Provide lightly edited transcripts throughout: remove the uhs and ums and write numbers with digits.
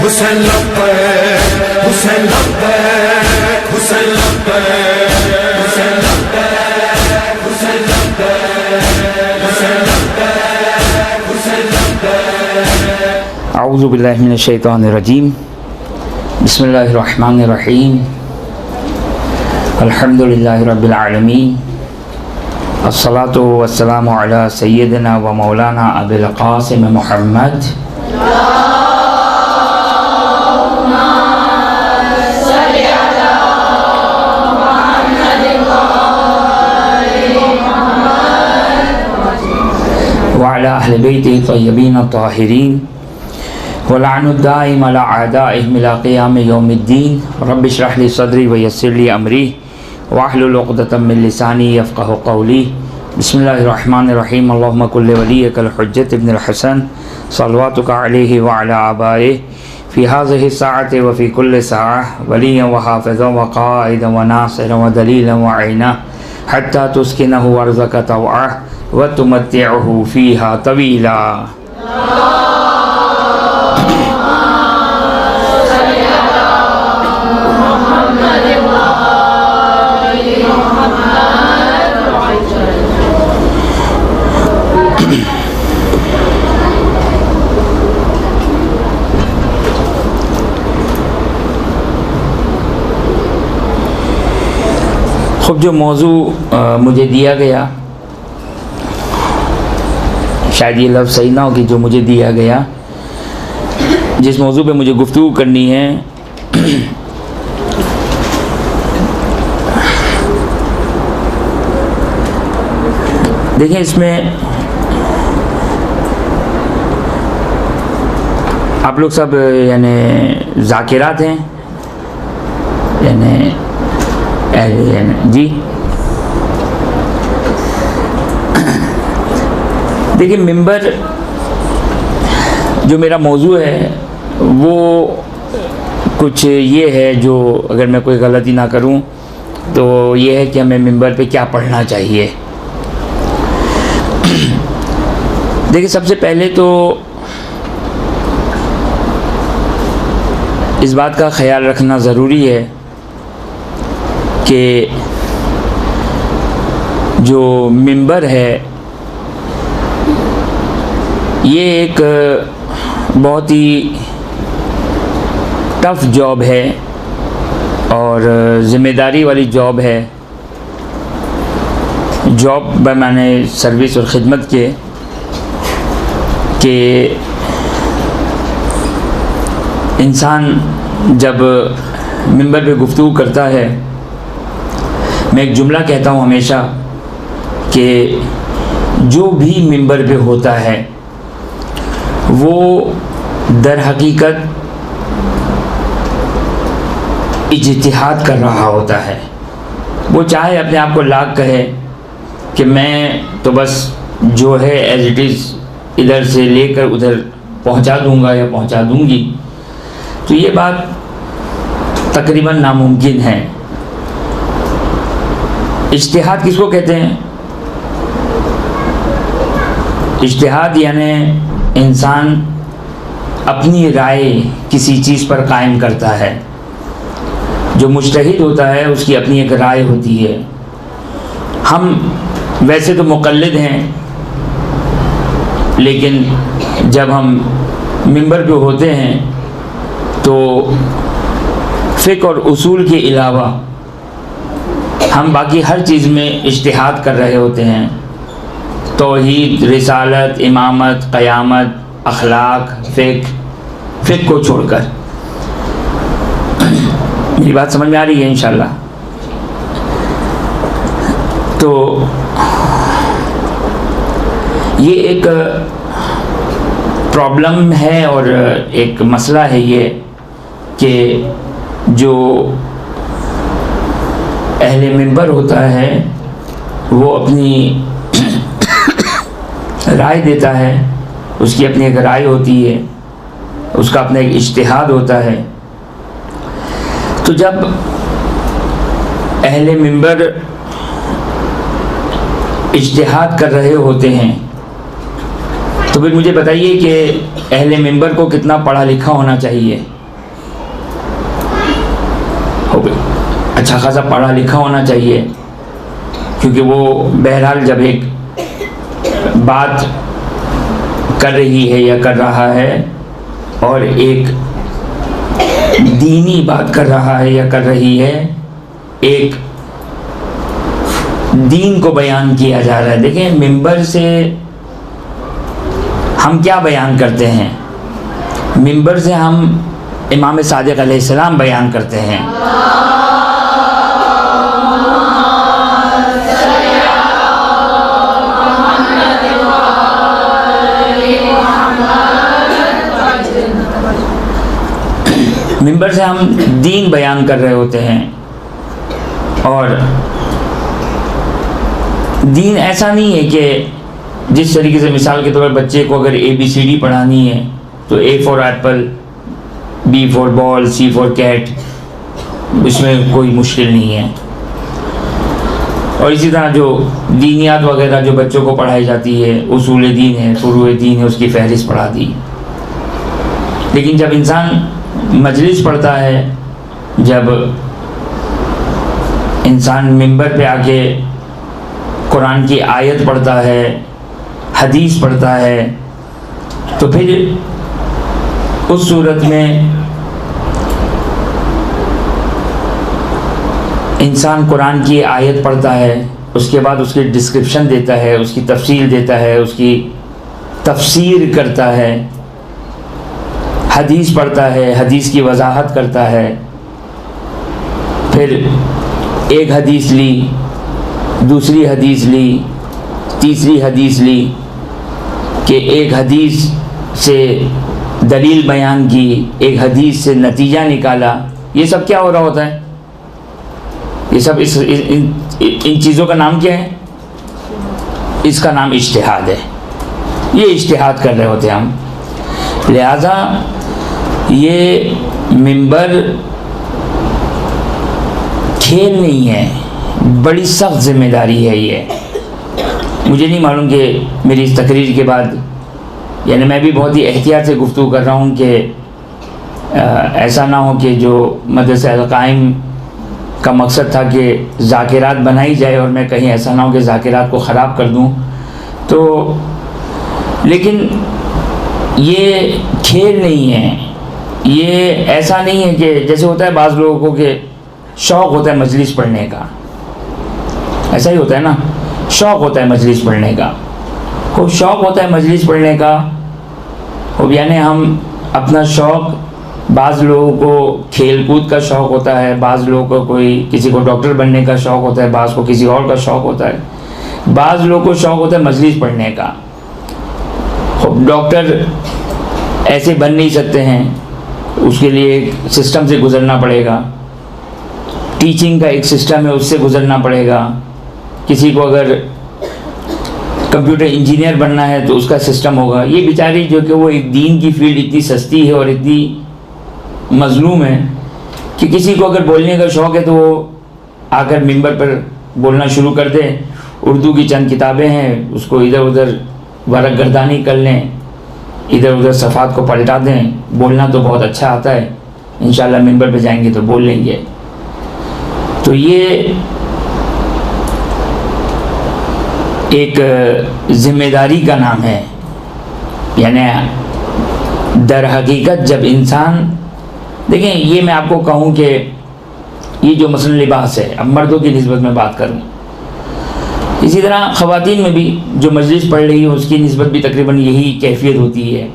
حسین لبیک حسین لبیک حسین لبیک حسین لبیک حسین لبیک حسین لبیک حسین لبیک. اعوذ باللہ من الشیطان الرجیم. بسم اللہ الرحمن الرحیم. الحمد للہ رب العالمین. الصلاۃ والسلام علی سیدنا و مولانا ابی القاسم محمد وعلى أهل بيته الطيبين الطاهرين ولعن الدائم على أعدائهم إلى قيام يوم الدين. رب اشرح لي صدري ويسر لي أمري واحلل عقدة من لساني يفقهوا قولي. بسم الله الرحمن الرحيم. اللهم كن لوليك الحجة ابن الحسن صلواتك عليه وعلى آبائه في هذه الساعة وفي كل ساعة وليا وحافظا وقائدا وناصرا ودليلا وعينا حتى تسكنه أرضك طوعا وتمتعه فيها طويلا. خب جو موضوع مجھے دیا گیا، شاید یہ لفظ صحیح نہ ہو کہ جو مجھے دیا گیا، جس موضوع پہ مجھے گفتگو کرنی ہے، دیکھیں اس میں آپ لوگ سب یعنی ذاکرات ہیں، یعنی جی دیکھیں ممبر جو میرا موضوع ہے وہ کچھ یہ ہے، جو اگر میں کوئی غلطی نہ کروں تو یہ ہے کہ ہمیں ممبر پہ کیا پڑھنا چاہیے. دیکھیں سب سے پہلے تو اس بات کا خیال رکھنا ضروری ہے کہ جو ممبر ہے یہ ایک بہت ہی ٹف جاب ہے اور ذمہ داری والی جاب ہے. جاب بمعنی سروس اور خدمت کے کہ انسان جب ممبر پہ گفتگو کرتا ہے، میں ایک جملہ کہتا ہوں ہمیشہ کہ جو بھی ممبر پہ ہوتا ہے وہ در حقیقت اجتہاد کر رہا ہوتا ہے. وہ چاہے اپنے آپ کو لاکھ کہے کہ میں تو بس جو ہے ایز اٹ از ادھر سے لے کر ادھر پہنچا دوں گا یا پہنچا دوں گی، تو یہ بات تقریباً ناممکن ہے. اجتہاد کس کو کہتے ہیں؟ اجتہاد یعنی انسان اپنی رائے کسی چیز پر قائم کرتا ہے. جو مجتہد ہوتا ہے اس کی اپنی ایک رائے ہوتی ہے. ہم ویسے تو مقلد ہیں، لیکن جب ہم ممبر پہ ہوتے ہیں تو فقہ اور اصول کے علاوہ ہم باقی ہر چیز میں اجتہاد کر رہے ہوتے ہیں. توحید، رسالت، امامت، قیامت، اخلاق، فقہ کو چھوڑ کر. میری بات سمجھ میں آ رہی ہے انشاءاللہ؟ تو یہ ایک پرابلم ہے اور ایک مسئلہ ہے یہ کہ جو اہل منبر ہوتا ہے وہ اپنی رائے دیتا ہے، اس کی اپنی ایک رائے ہوتی ہے، اس کا اپنا ایک اجتہاد ہوتا ہے۔ تو جب اہل منبر اجتہاد کر رہے ہوتے ہیں تو پھر مجھے بتائیے کہ اہل منبر کو کتنا پڑھا لکھا ہونا چاہیے؟ اچھا خاصا پڑھا لکھا ہونا چاہیے، کیونکہ وہ بہرحال جب ایک بات کر رہی ہے یا کر رہا ہے اور ایک دینی بات کر رہا ہے یا کر رہی ہے، ایک دین کو بیان کیا جا رہا ہے۔ دیکھیں منبر سے ہم کیا بیان کرتے ہیں؟ منبر سے ہم امام صادق علیہ السلام بیان کرتے ہیں۔ منبر سے ہم دین بیان کر رہے ہوتے ہیں، اور دین ایسا نہیں ہے کہ جس طریقے سے مثال کے طور پر بچے کو اگر ABCD پڑھانی ہے تو A for apple, B for ball, C for cat, اس میں کوئی مشکل نہیں ہے۔ اور اسی طرح جو دینیات وغیرہ جو بچوں کو پڑھائی جاتی ہے، اصول دین ہے، فروع دین ہے، اس کی فہرست پڑھا دی۔ لیکن جب انسان مجلس پڑھتا ہے، جب انسان منبر پہ آ کے قرآن کی آیت پڑھتا ہے، حدیث پڑھتا ہے، تو پھر اس صورت میں انسان قرآن کی آیت پڑھتا ہے، اس کے بعد اس کی ڈسکرپشن دیتا ہے، اس کی تفصیل دیتا ہے، اس کی تفسیر کرتا ہے، حدیث پڑھتا ہے، حدیث کی وضاحت کرتا ہے، پھر ایک حدیث لی، دوسری حدیث لی، تیسری حدیث لی، کہ ایک حدیث سے دلیل بیان کی، ایک حدیث سے نتیجہ نکالا۔ یہ سب کیا ہو رہا ہوتا ہے؟ یہ سب ان چیزوں کا نام کیا ہے؟ اس کا نام اجتہاد ہے۔ یہ اجتہاد کر رہے ہوتے ہیں ہم۔ لہذا یہ منبر کھیل نہیں ہے، بڑی سخت ذمہ داری ہے یہ۔ مجھے نہیں معلوم کہ میری اس تقریر کے بعد، یعنی میں بھی بہت ہی احتیاط سے گفتگو کر رہا ہوں کہ ایسا نہ ہو کہ جو مدرسہ القائم کا مقصد تھا کہ ذاکرات بنائی جائے اور میں کہیں ایسا نہ ہو کہ ذاکرات کو خراب کر دوں۔ تو لیکن یہ کھیل نہیں ہے، یہ ایسا نہیں ہے کہ جیسے ہوتا ہے بعض لوگوں کو کہ شوق ہوتا ہے مجلس پڑھنے کا، ایسا ہی ہوتا ہے نا، شوق ہوتا ہے مجلس پڑھنے کا، خوب شوق ہوتا ہے مجلس پڑھنے کا۔ خوب یعنی ہم اپنا شوق، بعض لوگوں کو کھیل کود کا شوق ہوتا ہے، بعض لوگوں کو کسی کو ڈاکٹر بننے کا شوق ہوتا ہے، بعض کو کسی اور کا شوق ہوتا ہے، بعض لوگوں کو شوق ہوتا ہے مجلس پڑھنے کا۔ خوب ڈاکٹر ایسے بن نہیں سکتے ہیں، اس کے لیے ایک سسٹم سے گزرنا پڑے گا، ٹیچنگ کا ایک سسٹم ہے، اس سے گزرنا پڑے گا۔ کسی کو اگر کمپیوٹر انجینئر بننا ہے تو اس کا سسٹم ہوگا۔ یہ بیچاری جو کہ وہ ایک دین کی فیلڈ اتنی سستی ہے اور اتنی مظلوم ہے کہ کسی کو اگر بولنے کا شوق ہے تو وہ آ کر منبر پر بولنا شروع کر دے۔ اردو کی چند کتابیں ہیں، اس کو ادھر ادھر ورق گردانی کر لیں، ادھر ادھر صفحات کو پلٹا دیں۔ بولنا تو بہت اچھا آتا ہے، انشاءاللہ منبر پہ جائیں گے تو بول لیں گے۔ تو یہ ایک ذمہ داری کا نام ہے۔ یعنی در حقیقت جب انسان، دیکھیں یہ میں آپ کو کہوں کہ یہ جو مثلا لباس ہے، اب مردوں کی نسبت میں بات کروں، اسی طرح خواتین میں بھی جو مجلس پڑھ رہی ہے اس کی نسبت بھی تقریباً یہی کیفیت ہوتی ہے۔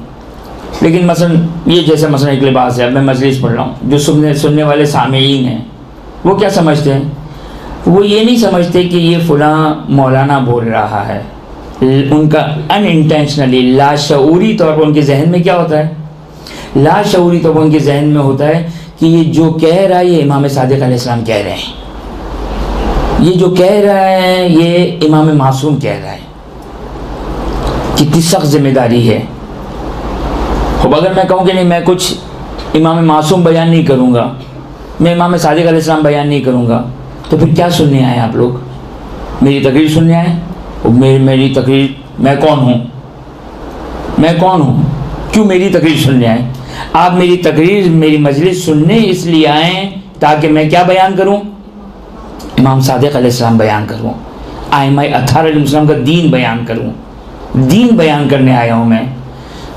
لیکن مثلا یہ جیسے مثلا ایک لباس ہے، اب میں مجلس پڑھ رہا ہوں، جو سننے والے سامعین ہیں وہ کیا سمجھتے ہیں؟ وہ یہ نہیں سمجھتے کہ یہ فلاں مولانا بول رہا ہے۔ ان کا ان انٹینشنلی، لاشعوری طور پر ان کے ذہن میں کیا ہوتا ہے؟ لاشعوری طور پر ان کے ذہن میں ہوتا ہے کہ یہ جو کہہ رہا ہے یہ امام صادق علیہ السلام کہہ رہے ہیں۔ یہ جو کہہ رہا ہے یہ امام معصوم کہہ رہا ہے. کتنی سخت ذمہ داری ہے. اب اگر میں کہوں کہ نہیں میں کچھ امام معصوم بیان نہیں کروں گا, میں امام صادق علیہ السلام بیان نہیں کروں گا, تو پھر کیا سننے آئے آپ لوگ؟ میری تقریر سننے آئے؟ میری تقریر, میں کون ہوں؟ میں کون ہوں؟ کیوں میری تقریر سننے آئے؟ آپ میری تقریر, میری مجلس سننے اس لیے آئیں تاکہ میں کیا بیان کروں؟ امام صادق علیہ السلام بیان کروں, ائمہ اطہار علیہ السلام کا دین بیان کروں. دین بیان کرنے آیا ہوں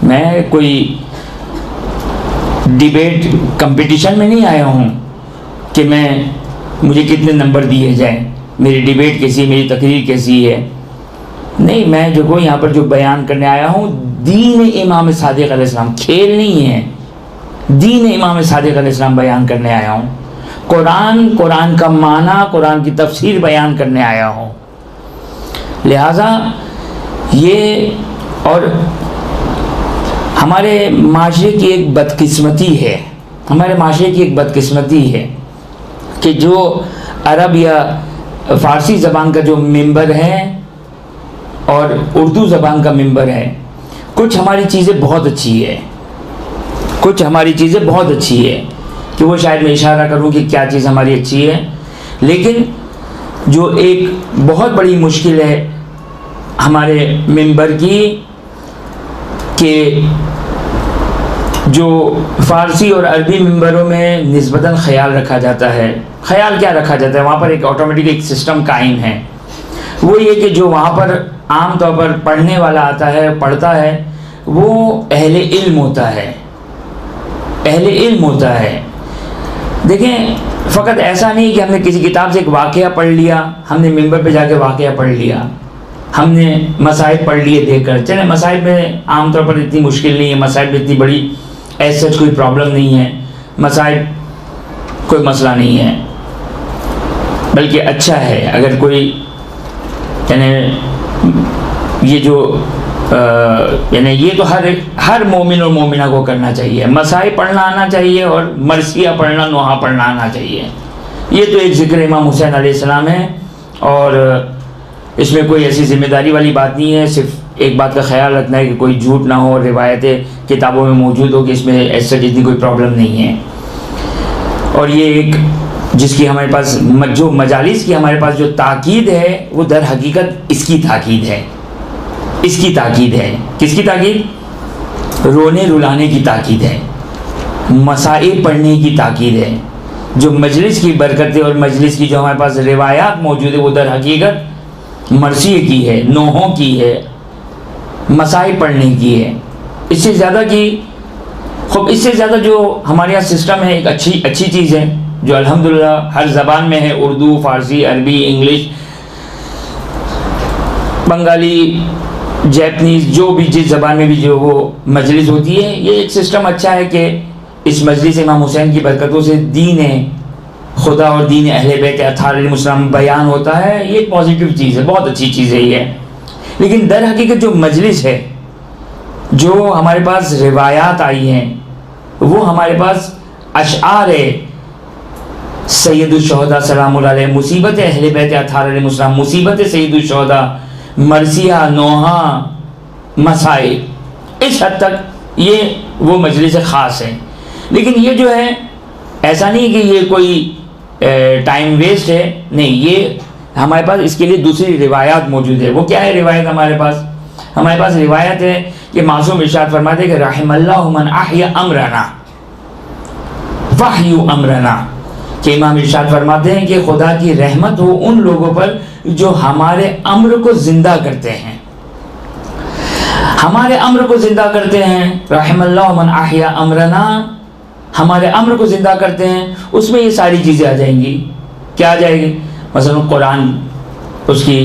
میں کوئی ڈیبیٹ کمپٹیشن میں نہیں آیا ہوں کہ مجھے کتنے نمبر دیے جائیں, میری ڈیبیٹ کیسی ہے, میری تقریر کیسی ہے. نہیں, میں جو یہاں پر جو بیان کرنے آیا ہوں دین امام صادق علیہ السلام, کھیل نہیں ہے, دین امام صادق علیہ السلام بیان کرنے آیا ہوں. قرآن کا معنی, قرآن کی تفسیر بیان کرنے آیا ہوں. لہٰذا یہ, اور ہمارے معاشرے کی ایک بدقسمتی ہے, ہمارے معاشرے کی ایک بدقسمتی ہے کہ جو عرب یا فارسی زبان کا جو ممبر ہے اور اردو زبان کا ممبر ہے, کچھ ہماری چیزیں بہت اچھی ہے, کچھ ہماری چیزیں بہت اچھی ہے کہ وہ شاید میں اشارہ کروں کہ کیا چیز ہماری اچھی ہے, لیکن جو ایک بہت بڑی مشکل ہے ہمارے ممبر کی کہ جو فارسی اور عربی ممبروں میں نسبتاً خیال رکھا جاتا ہے. خیال کیا رکھا جاتا ہے؟ وہاں پر ایک آٹومیٹک ایک سسٹم قائم ہے, وہ یہ کہ جو وہاں پر عام طور پر پڑھنے والا آتا ہے, پڑھتا ہے, وہ اہل علم ہوتا ہے, اہل علم ہوتا ہے. دیکھیں, فقط ایسا نہیں کہ ہم نے کسی کتاب سے ایک واقعہ پڑھ لیا, ہم نے ممبر پہ جا کے واقعہ پڑھ لیا, ہم نے مصائب پڑھ لیے دیکھ کر. چلیں, مصائب میں عام طور پر اتنی مشکل نہیں ہے, مصائب میں اتنی بڑی ایسا کوئی پرابلم نہیں ہے, مصائب کوئی مسئلہ نہیں ہے, بلکہ اچھا ہے اگر کوئی یعنی یہ جو یعنی یہ تو ہر مومن اور مومنہ کو کرنا چاہیے. مصائب پڑھنا آنا چاہیے اور مرثیہ پڑھنا, نوحہ پڑھنا آنا چاہیے. یہ تو ایک ذکر امام حسین علیہ السلام ہے, اور اس میں کوئی ایسی ذمہ داری والی بات نہیں ہے. صرف ایک بات کا خیال رکھنا ہے کہ کوئی جھوٹ نہ ہو, روایتیں کتابوں میں موجود ہو, کہ اس میں ایسا جتنی کوئی پرابلم نہیں ہے. اور یہ ایک جس کی ہمارے پاس جو مجالس کی ہمارے پاس جو تاکید ہے, وہ در حقیقت اس کی تاکید ہے, اس کی تاکید ہے. کس کی تاکید؟ رونے رلانے کی تاکید ہے, مسائل پڑھنے کی تاکید ہے. جو مجلس کی برکتیں اور مجلس کی جو ہمارے پاس روایات موجود ہے, وہ در حقیقت مرثیے کی ہے, نوحوں کی ہے, مسائل پڑھنے کی ہے. اس سے زیادہ کی خوب, اس سے زیادہ جو ہمارے یہاں سسٹم ہے, ایک اچھی چیز ہے جو الحمدللہ ہر زبان میں ہے, اردو, فارسی, عربی, انگلش, بنگالی, جیپنیز, جو بھی جس زبان میں بھی جو وہ مجلس ہوتی ہے. یہ ایک سسٹم اچھا ہے کہ اس مجلس امام حسین کی برکتوں سے دین خدا اور دین اہل بیت اطہار علیہ السلام بیان ہوتا ہے. یہ ایک پازیٹیو چیز ہے, بہت اچھی چیز ہے یہ. لیکن در حقیقت جو مجلس ہے, جو ہمارے پاس روایات آئی ہیں, وہ ہمارے پاس اشعار ہے. سید الشہداء سلام اللہ علیہ, مصیبت اہل بیت اطہار علیہ السلام, مصیبت سید الشہداء, مرثیہ, نوحہ, مسائل, اس حد تک یہ وہ مجلس خاص ہے. لیکن یہ جو ہے ایسا نہیں کہ یہ کوئی ٹائم ویسٹ ہے, نہیں, یہ ہمارے پاس اس کے لیے دوسری روایات موجود ہے. وہ کیا ہے روایت ہمارے پاس؟ ہمارے پاس روایت ہے کہ معصوم ارشاد فرماتے کہ رحم اللہ من احیا امرنا وحی امرنا, کہ امام ارشاد فرماتے ہیں کہ خدا کی رحمت ہو ان لوگوں پر جو ہمارے امر کو زندہ کرتے ہیں, ہمارے امر کو زندہ کرتے ہیں. رحم اللہ من احیا امرنا, ہمارے امر کو زندہ کرتے ہیں. اس میں یہ ساری چیزیں آ جائیں گی. کیا آ جائے گی؟ مثلا قرآن, اس کی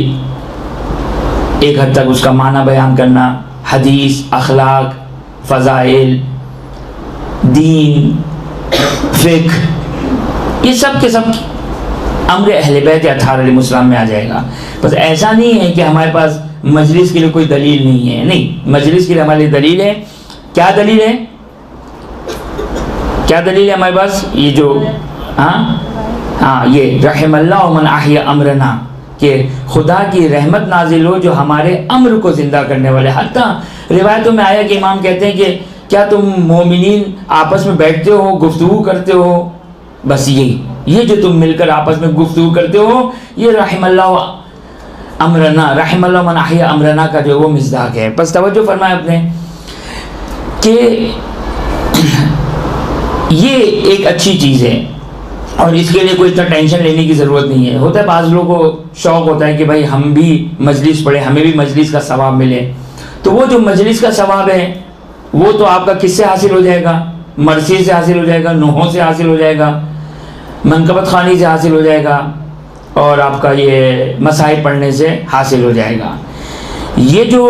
ایک حد تک اس کا معنی بیان کرنا, حدیث, اخلاق, فضائل, دین, فقہ, یہ سب کے سب امر اہل بیت اطہار علیہ السلام میں آ جائے گا. بس ایسا نہیں ہے کہ ہمارے پاس مجلس کے لیے کوئی دلیل نہیں ہے, نہیں, مجلس کے لیے ہمارے لیے دلیل ہے. کیا دلیل ہے؟ کیا دلیل ہے ہمارے پاس؟ یہ جو ہاں یہ رحم اللہ من احیا امرنا، کہ خدا کی رحمت نازل ہو جو ہمارے امر کو زندہ کرنے والے. حتیٰ روایتوں میں آیا کہ امام کہتے ہیں کہ کیا تم مومنین آپس میں بیٹھتے ہو گفتگو کرتے ہو، بس یہ جو تم مل کر آپس میں گفتگو کرتے ہو یہ رحم اللہ امرنا، رحم اللہ من احیا امرنا کا جو وہ مصداق ہے. بس توجہ فرمائے آپ نے کہ یہ ایک اچھی چیز ہے اور اس کے لیے کوئی اتنا ٹینشن لینے کی ضرورت نہیں ہے. ہوتا ہے بعض لوگوں کو شوق ہوتا ہے کہ بھائی ہم بھی مجلس پڑھیں، ہمیں بھی مجلس کا ثواب ملے. تو وہ جو مجلس کا ثواب ہے وہ تو آپ کا کس سے حاصل ہو جائے گا؟ مرثی سے حاصل ہو جائے گا، نوحوں سے حاصل ہو جائے گا، منقبت خوانی سے حاصل ہو جائے گا، اور آپ کا یہ مسائل پڑھنے سے حاصل ہو جائے گا. یہ جو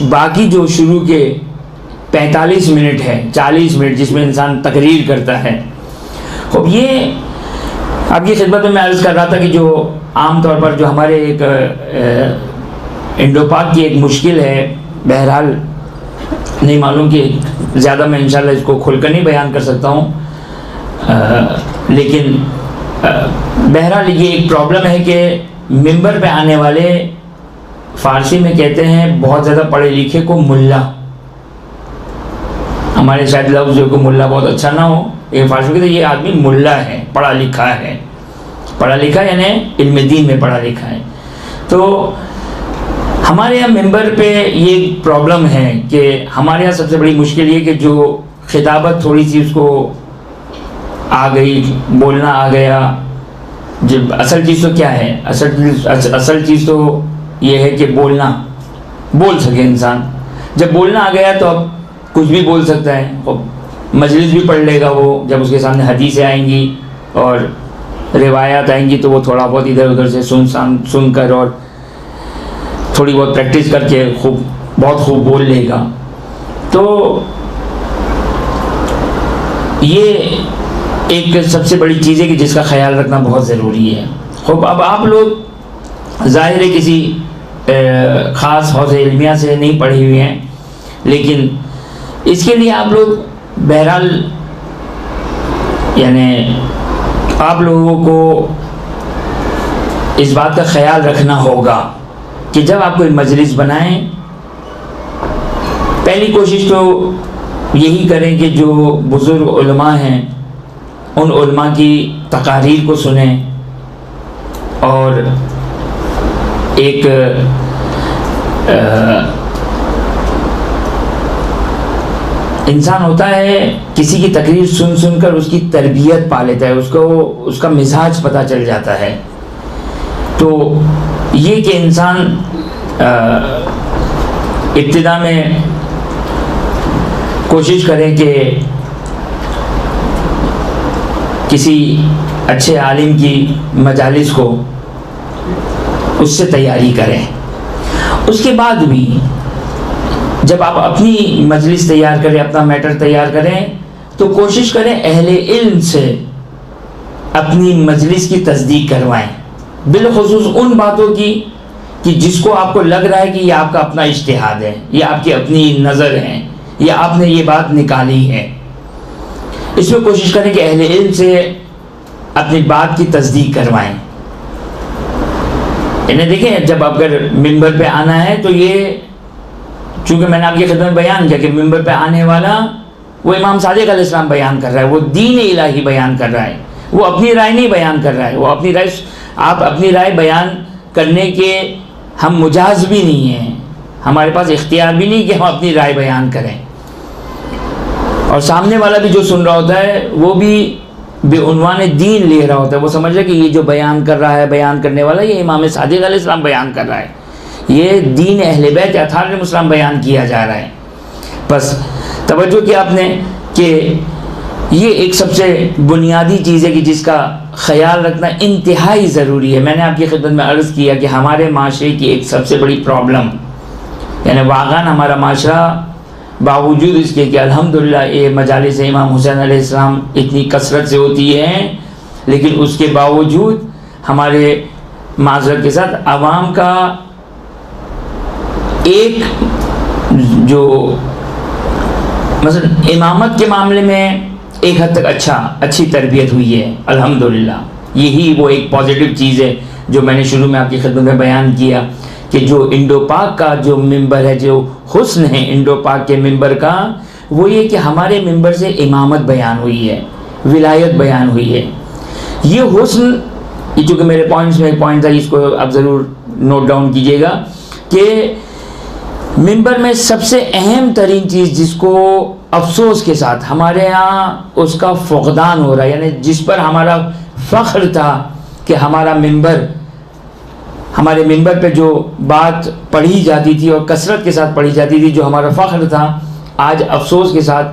باقی جو شروع کے 45 منٹ ہے، 40 منٹ جس میں انسان تقریر کرتا ہے، اب یہ آپ کی خدمت میں عرض کر رہا تھا کہ جو عام طور پر جو ہمارے ایک انڈو پاک کی ایک مشکل ہے، بہرحال نہیں معلوم کہ زیادہ میں انشاءاللہ اس کو کھل کر نہیں بیان کر سکتا ہوں، لیکن بہرحال یہ ایک پرابلم ہے کہ ممبر پہ آنے والے فارسی میں کہتے ہیں بہت زیادہ پڑھے لکھے کو ملا. ہمارے شاید لفظ جو کہ ملا بہت اچھا نہ ہو، یہ فارسی میں کہتے ہیں یہ آدمی ملا ہے، پڑھا لکھا ہے. پڑھا لکھا یعنی علم دین میں پڑھا لکھا ہے. تو ہمارے یہاں ممبر پہ یہ پرابلم ہے کہ ہمارے یہاں سب سے بڑی مشکل یہ کہ جو خطابت تھوڑی سی اس کو آ گئی، بولنا آ گیا. جب اصل چیز تو کیا ہے؟ اصل چیز تو یہ ہے کہ بول سکے انسان. جب بولنا آ گیا تو اب کچھ بھی بول سکتا ہے، مجلس بھی پڑھ لے گا وہ. جب اس کے سامنے حدیثیں آئیں گی اور روایات آئیں گی تو وہ تھوڑا بہت ادھر ادھر سے سن کر اور تھوڑی بہت پریکٹس کر کے بہت خوب بول لے گا. تو یہ ایک سب سے بڑی چیز ہے کہ جس کا خیال رکھنا بہت ضروری ہے. اب آپ لوگ ظاہر ہے کسی خاص حوض علمیہ سے نہیں پڑھے ہوئے ہیں، لیکن اس کے لیے آپ لوگ بہرحال یعنی آپ لوگوں کو اس بات کا خیال رکھنا ہوگا کہ جب آپ کوئی مجلس بنائیں، پہلی کوشش تو یہی کریں کہ جو بزرگ علماء ہیں ان علماء کی تقاریر کو سنیں. اور ایک انسان ہوتا ہے کسی کی تقریر سن کر اس کی تربیت پا لیتا ہے، اس کا مزاج پتہ چل جاتا ہے. تو یہ کہ انسان ابتدا میں کوشش کرے کہ کسی اچھے عالم کی مجالس کو اس سے تیاری کریں. اس کے بعد بھی جب آپ اپنی مجلس تیار کریں، اپنا میٹر تیار کریں، تو کوشش کریں اہل علم سے اپنی مجلس کی تصدیق کروائیں، بالخصوص ان باتوں کی کہ جس کو آپ کو لگ رہا ہے کہ یہ آپ کا اپنا اجتہاد ہے، یہ آپ کی اپنی نظر ہے، یا آپ نے یہ بات نکالی ہے. اس میں کوشش کریں کہ اہل علم سے اپنی بات کی تصدیق کروائیں. انہیں دیکھیں جب اگر ممبر پہ آنا ہے تو یہ چونکہ میں نے آپ کی خدمت میں بیان کیا کہ ممبر پہ آنے والا وہ امام صادق علیہ السلام بیان کر رہا ہے، وہ دین الہی بیان کر رہا ہے، وہ اپنی رائے نہیں بیان کر رہا ہے. وہ اپنی رائے، آپ اپنی رائے بیان کرنے کے ہم مجاز بھی نہیں ہیں، ہمارے پاس اختیار بھی نہیں کہ ہم اپنی رائے بیان کریں. اور سامنے والا بھی جو سن رہا ہوتا ہے وہ بھی بے عنوان دین لے رہا ہوتا ہے، وہ سمجھ رہا ہے کہ یہ جو بیان کر رہا ہے، بیان کرنے والا یہ امام صادق علیہ السلام بیان کر رہا ہے، یہ دین اہل بیت اطہار علیہ السلام بیان کیا جا رہا ہے. بس توجہ کیا آپ نے کہ یہ ایک سب سے بنیادی چیز ہے کہ جس کا خیال رکھنا انتہائی ضروری ہے. میں نے آپ کی خدمت میں عرض کیا کہ ہمارے معاشرے کی ایک سب سے بڑی پرابلم، یعنی واقعاً ہمارا معاشرہ باوجود اس کے کہ الحمدللہ یہ مجالس امام حسین علیہ السلام اتنی کثرت سے ہوتی ہیں، لیکن اس کے باوجود ہمارے معذرت کے ساتھ عوام کا ایک جو مثلا امامت کے معاملے میں ایک حد تک اچھی تربیت ہوئی ہے الحمدللہ. یہی وہ ایک پازیٹیو چیز ہے جو میں نے شروع میں آپ کی خدمت میں بیان کیا کہ جو انڈو پاک کا جو ممبر ہے، جو حسن ہے انڈو پاک کے ممبر کا، وہ یہ کہ ہمارے ممبر سے امامت بیان ہوئی ہے، ولایت بیان ہوئی ہے۔ یہ حسن، یہ چونکہ میرے پوائنٹس میں ایک پوائنٹ تھا، اس کو آپ ضرور نوٹ ڈاؤن کیجئے گا کہ ممبر میں سب سے اہم ترین چیز جس کو افسوس کے ساتھ ہمارے ہاں اس کا فقدان ہو رہا ہے، یعنی جس پر ہمارا فخر تھا کہ ہمارے ممبر پہ جو بات پڑھی جاتی تھی اور کثرت کے ساتھ پڑھی جاتی تھی، جو ہمارا فخر تھا، آج افسوس کے ساتھ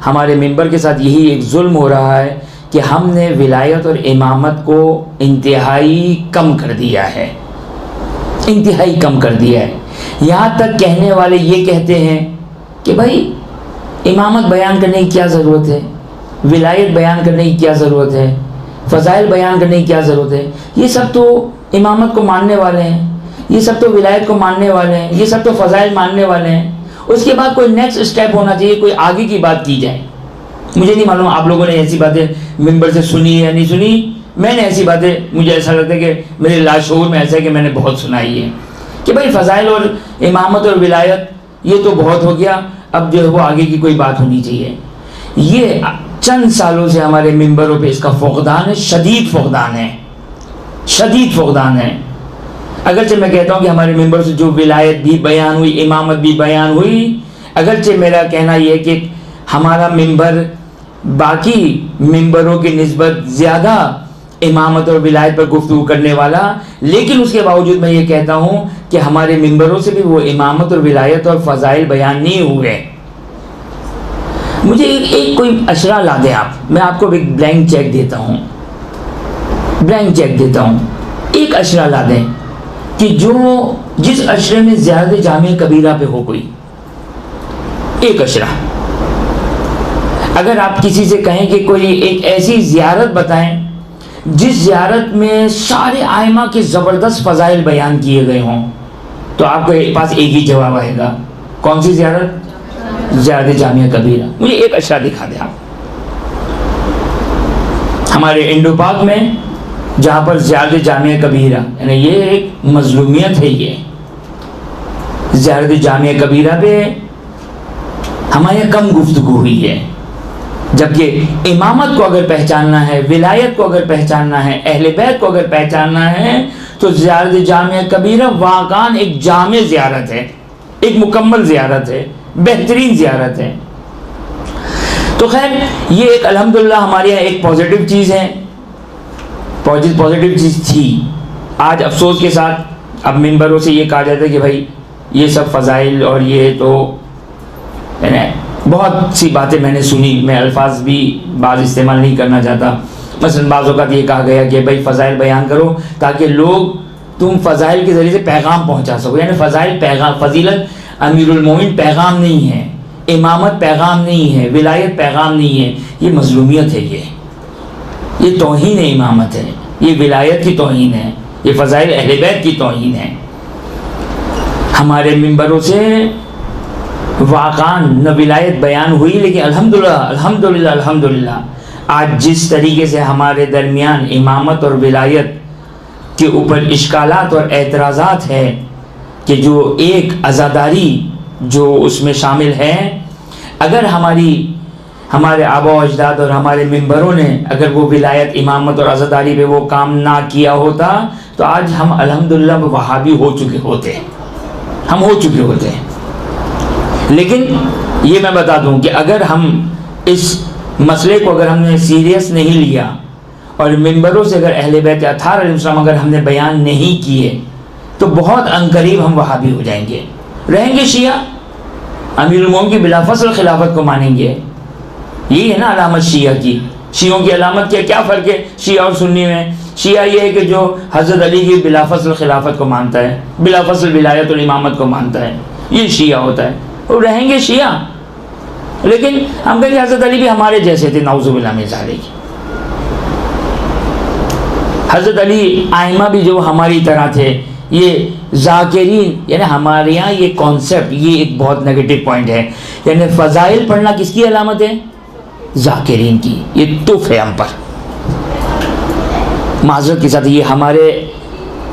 ہمارے ممبر کے ساتھ یہی ایک ظلم ہو رہا ہے کہ ہم نے ولایت اور امامت کو انتہائی کم کر دیا ہے، انتہائی کم کر دیا ہے۔ یہاں تک کہنے والے یہ کہتے ہیں کہ بھائی امامت بیان کرنے کی کیا ضرورت ہے، ولایت بیان کرنے کی کیا ضرورت ہے، فضائل بیان کرنے کی کیا ضرورت ہے، یہ سب تو امامت کو ماننے والے ہیں، یہ سب تو ولایت کو ماننے والے ہیں، یہ سب تو فضائل ماننے والے ہیں۔ اس کے بعد کوئی نیکسٹ اسٹیپ ہونا چاہیے، کوئی آگے کی بات کی جائے۔ مجھے نہیں معلوم آپ لوگوں نے ایسی باتیں ممبر سے سنی یا نہیں سنی، میں نے ایسی باتیں، مجھے ایسا لگتا ہے کہ میرے لاشعور میں ایسا ہے کہ میں نے بہت سنائی ہے کہ بھائی فضائل اور امامت اور ولایت یہ تو بہت ہو گیا، اب جو ہے وہ آگے کی کوئی بات ہونی چاہیے۔ یہ چند سالوں سے ہمارے ممبروں پہ اس کا فقدان ہے، شدید فقدان ہے، شدید فقدان ہے۔ اگرچہ میں کہتا ہوں کہ ہمارے ممبر سے جو ولایت بھی بیان ہوئی، امامت بھی بیان ہوئی، اگرچہ میرا کہنا یہ ہے کہ ہمارا ممبر باقی ممبروں کی نسبت زیادہ امامت اور ولایت پر گفتگو کرنے والا، لیکن اس کے باوجود میں یہ کہتا ہوں کہ ہمارے ممبروں سے بھی وہ امامت اور ولایت اور فضائل بیان نہیں ہوئے۔ مجھے ایک کوئی اشرا لا دیں آپ، میں آپ کو ایک بلینک چیک دیتا ہوں، بلینک چیک دیتا ہوں، ایک اشرا لا دیں کہ جو جس اشرے میں زیادہ جامع کبیرہ پہ ہو کوئی ایک اشرا۔ اگر آپ کسی سے کہیں کہ کوئی ایک ایسی زیارت بتائیں جس زیارت میں سارے ائمہ کے زبردست فضائل بیان کیے گئے ہوں، تو آپ کے پاس ایک ہی جواب آئے گا، کون سی زیارت؟ زیارت جامعہ کبیرہ۔ مجھے ایک اشرا دکھا دیں آپ ہمارے انڈو پاک میں جہاں پر زیارت جامعہ کبیرہ، یعنی یہ ایک مظلومیت ہے، یہ زیارت جامعہ کبیرہ پہ ہمارے کم گفتگو ہوئی ہے، جبکہ امامت کو اگر پہچاننا ہے، ولایت کو اگر پہچاننا ہے، اہل بیت کو اگر پہچاننا ہے، تو زیارت جامعہ کبیرہ واقعاً ایک جامع زیارت ہے، ایک مکمل زیارت ہے، بہترین زیارت ہے۔ تو خیر یہ ایک الحمدللہ ہمارے یہاں ایک پازیٹیو چیز ہے، پازیٹیو چیز تھی۔ آج افسوس کے ساتھ اب ممبروں سے یہ کہا جاتا ہے کہ بھائی یہ سب فضائل اور یہ تو بہت سی باتیں میں نے سنی، میں الفاظ بھی بعض استعمال نہیں کرنا چاہتا، مثلا بعض اوقات یہ کہا گیا کہ بھائی فضائل بیان کرو تاکہ لوگ تم فضائل کے ذریعے سے پیغام پہنچا سکو، یعنی فضائل پیغام، فضیلت امیر المومن پیغام نہیں ہے، امامت پیغام نہیں ہے، ولایت پیغام نہیں ہے، یہ مظلومیت ہے، یہ توہین امامت ہے، یہ ولایت کی توہین ہے، یہ فضائل اہل بیت کی توہین ہے۔ ہمارے ممبروں سے واقعاً نہ ولایت بیان ہوئی، لیکن الحمدللہ آج جس طریقے سے ہمارے درمیان امامت اور ولایت کے اوپر اشکالات اور اعتراضات ہے کہ جو ایک عزاداری جو اس میں شامل ہے، اگر ہمارے آبا و اجداد اور ہمارے ممبروں نے اگر وہ ولایت، امامت اور عزاداری پہ وہ کام نہ کیا ہوتا تو آج ہم الحمدللہ وہابی ہو چکے ہوتے، ہم ہو چکے ہوتے ہیں۔ لیکن یہ میں بتا دوں کہ اگر ہم اس مسئلے کو اگر ہم نے سیریس نہیں لیا اور ممبروں سے اگر اہل بیت اطہار علیہ السلام اگر ہم نے بیان نہیں کیے تو بہت عنقریب ہم وہابی ہو جائیں گے، رہیں گے شیعہ، امیر المومنین کی بلا فصل خلافت کو مانیں گے۔ یہی ہے نا علامت شیعہ کی، شیعوں کی علامت کیا فرق ہے شیعہ اور سنی میں؟ شیعہ یہ ہے کہ جو حضرت علی کی بلا فصل خلافت کو مانتا ہے، بلا فصل ولایت اور امامت کو مانتا ہے، یہ شیعہ ہوتا ہے، وہ رہیں گے شیعہ۔ لیکن ہم کہیں گے حضرت علی بھی ہمارے جیسے تھے، نعوذ باللہ من ذالک، حضرت علی ائمہ بھی جو ہماری طرح تھے، یہ ذاکرین، یعنی ہمارے یہاں یہ کانسیپٹ، یہ ایک بہت نیگیٹو پوائنٹ ہے، یعنی فضائل پڑھنا کس کی علامت ہے؟ ذاکرین کی، یہ تف ہے ہم پر، معذرت کے ساتھ، یہ ہمارے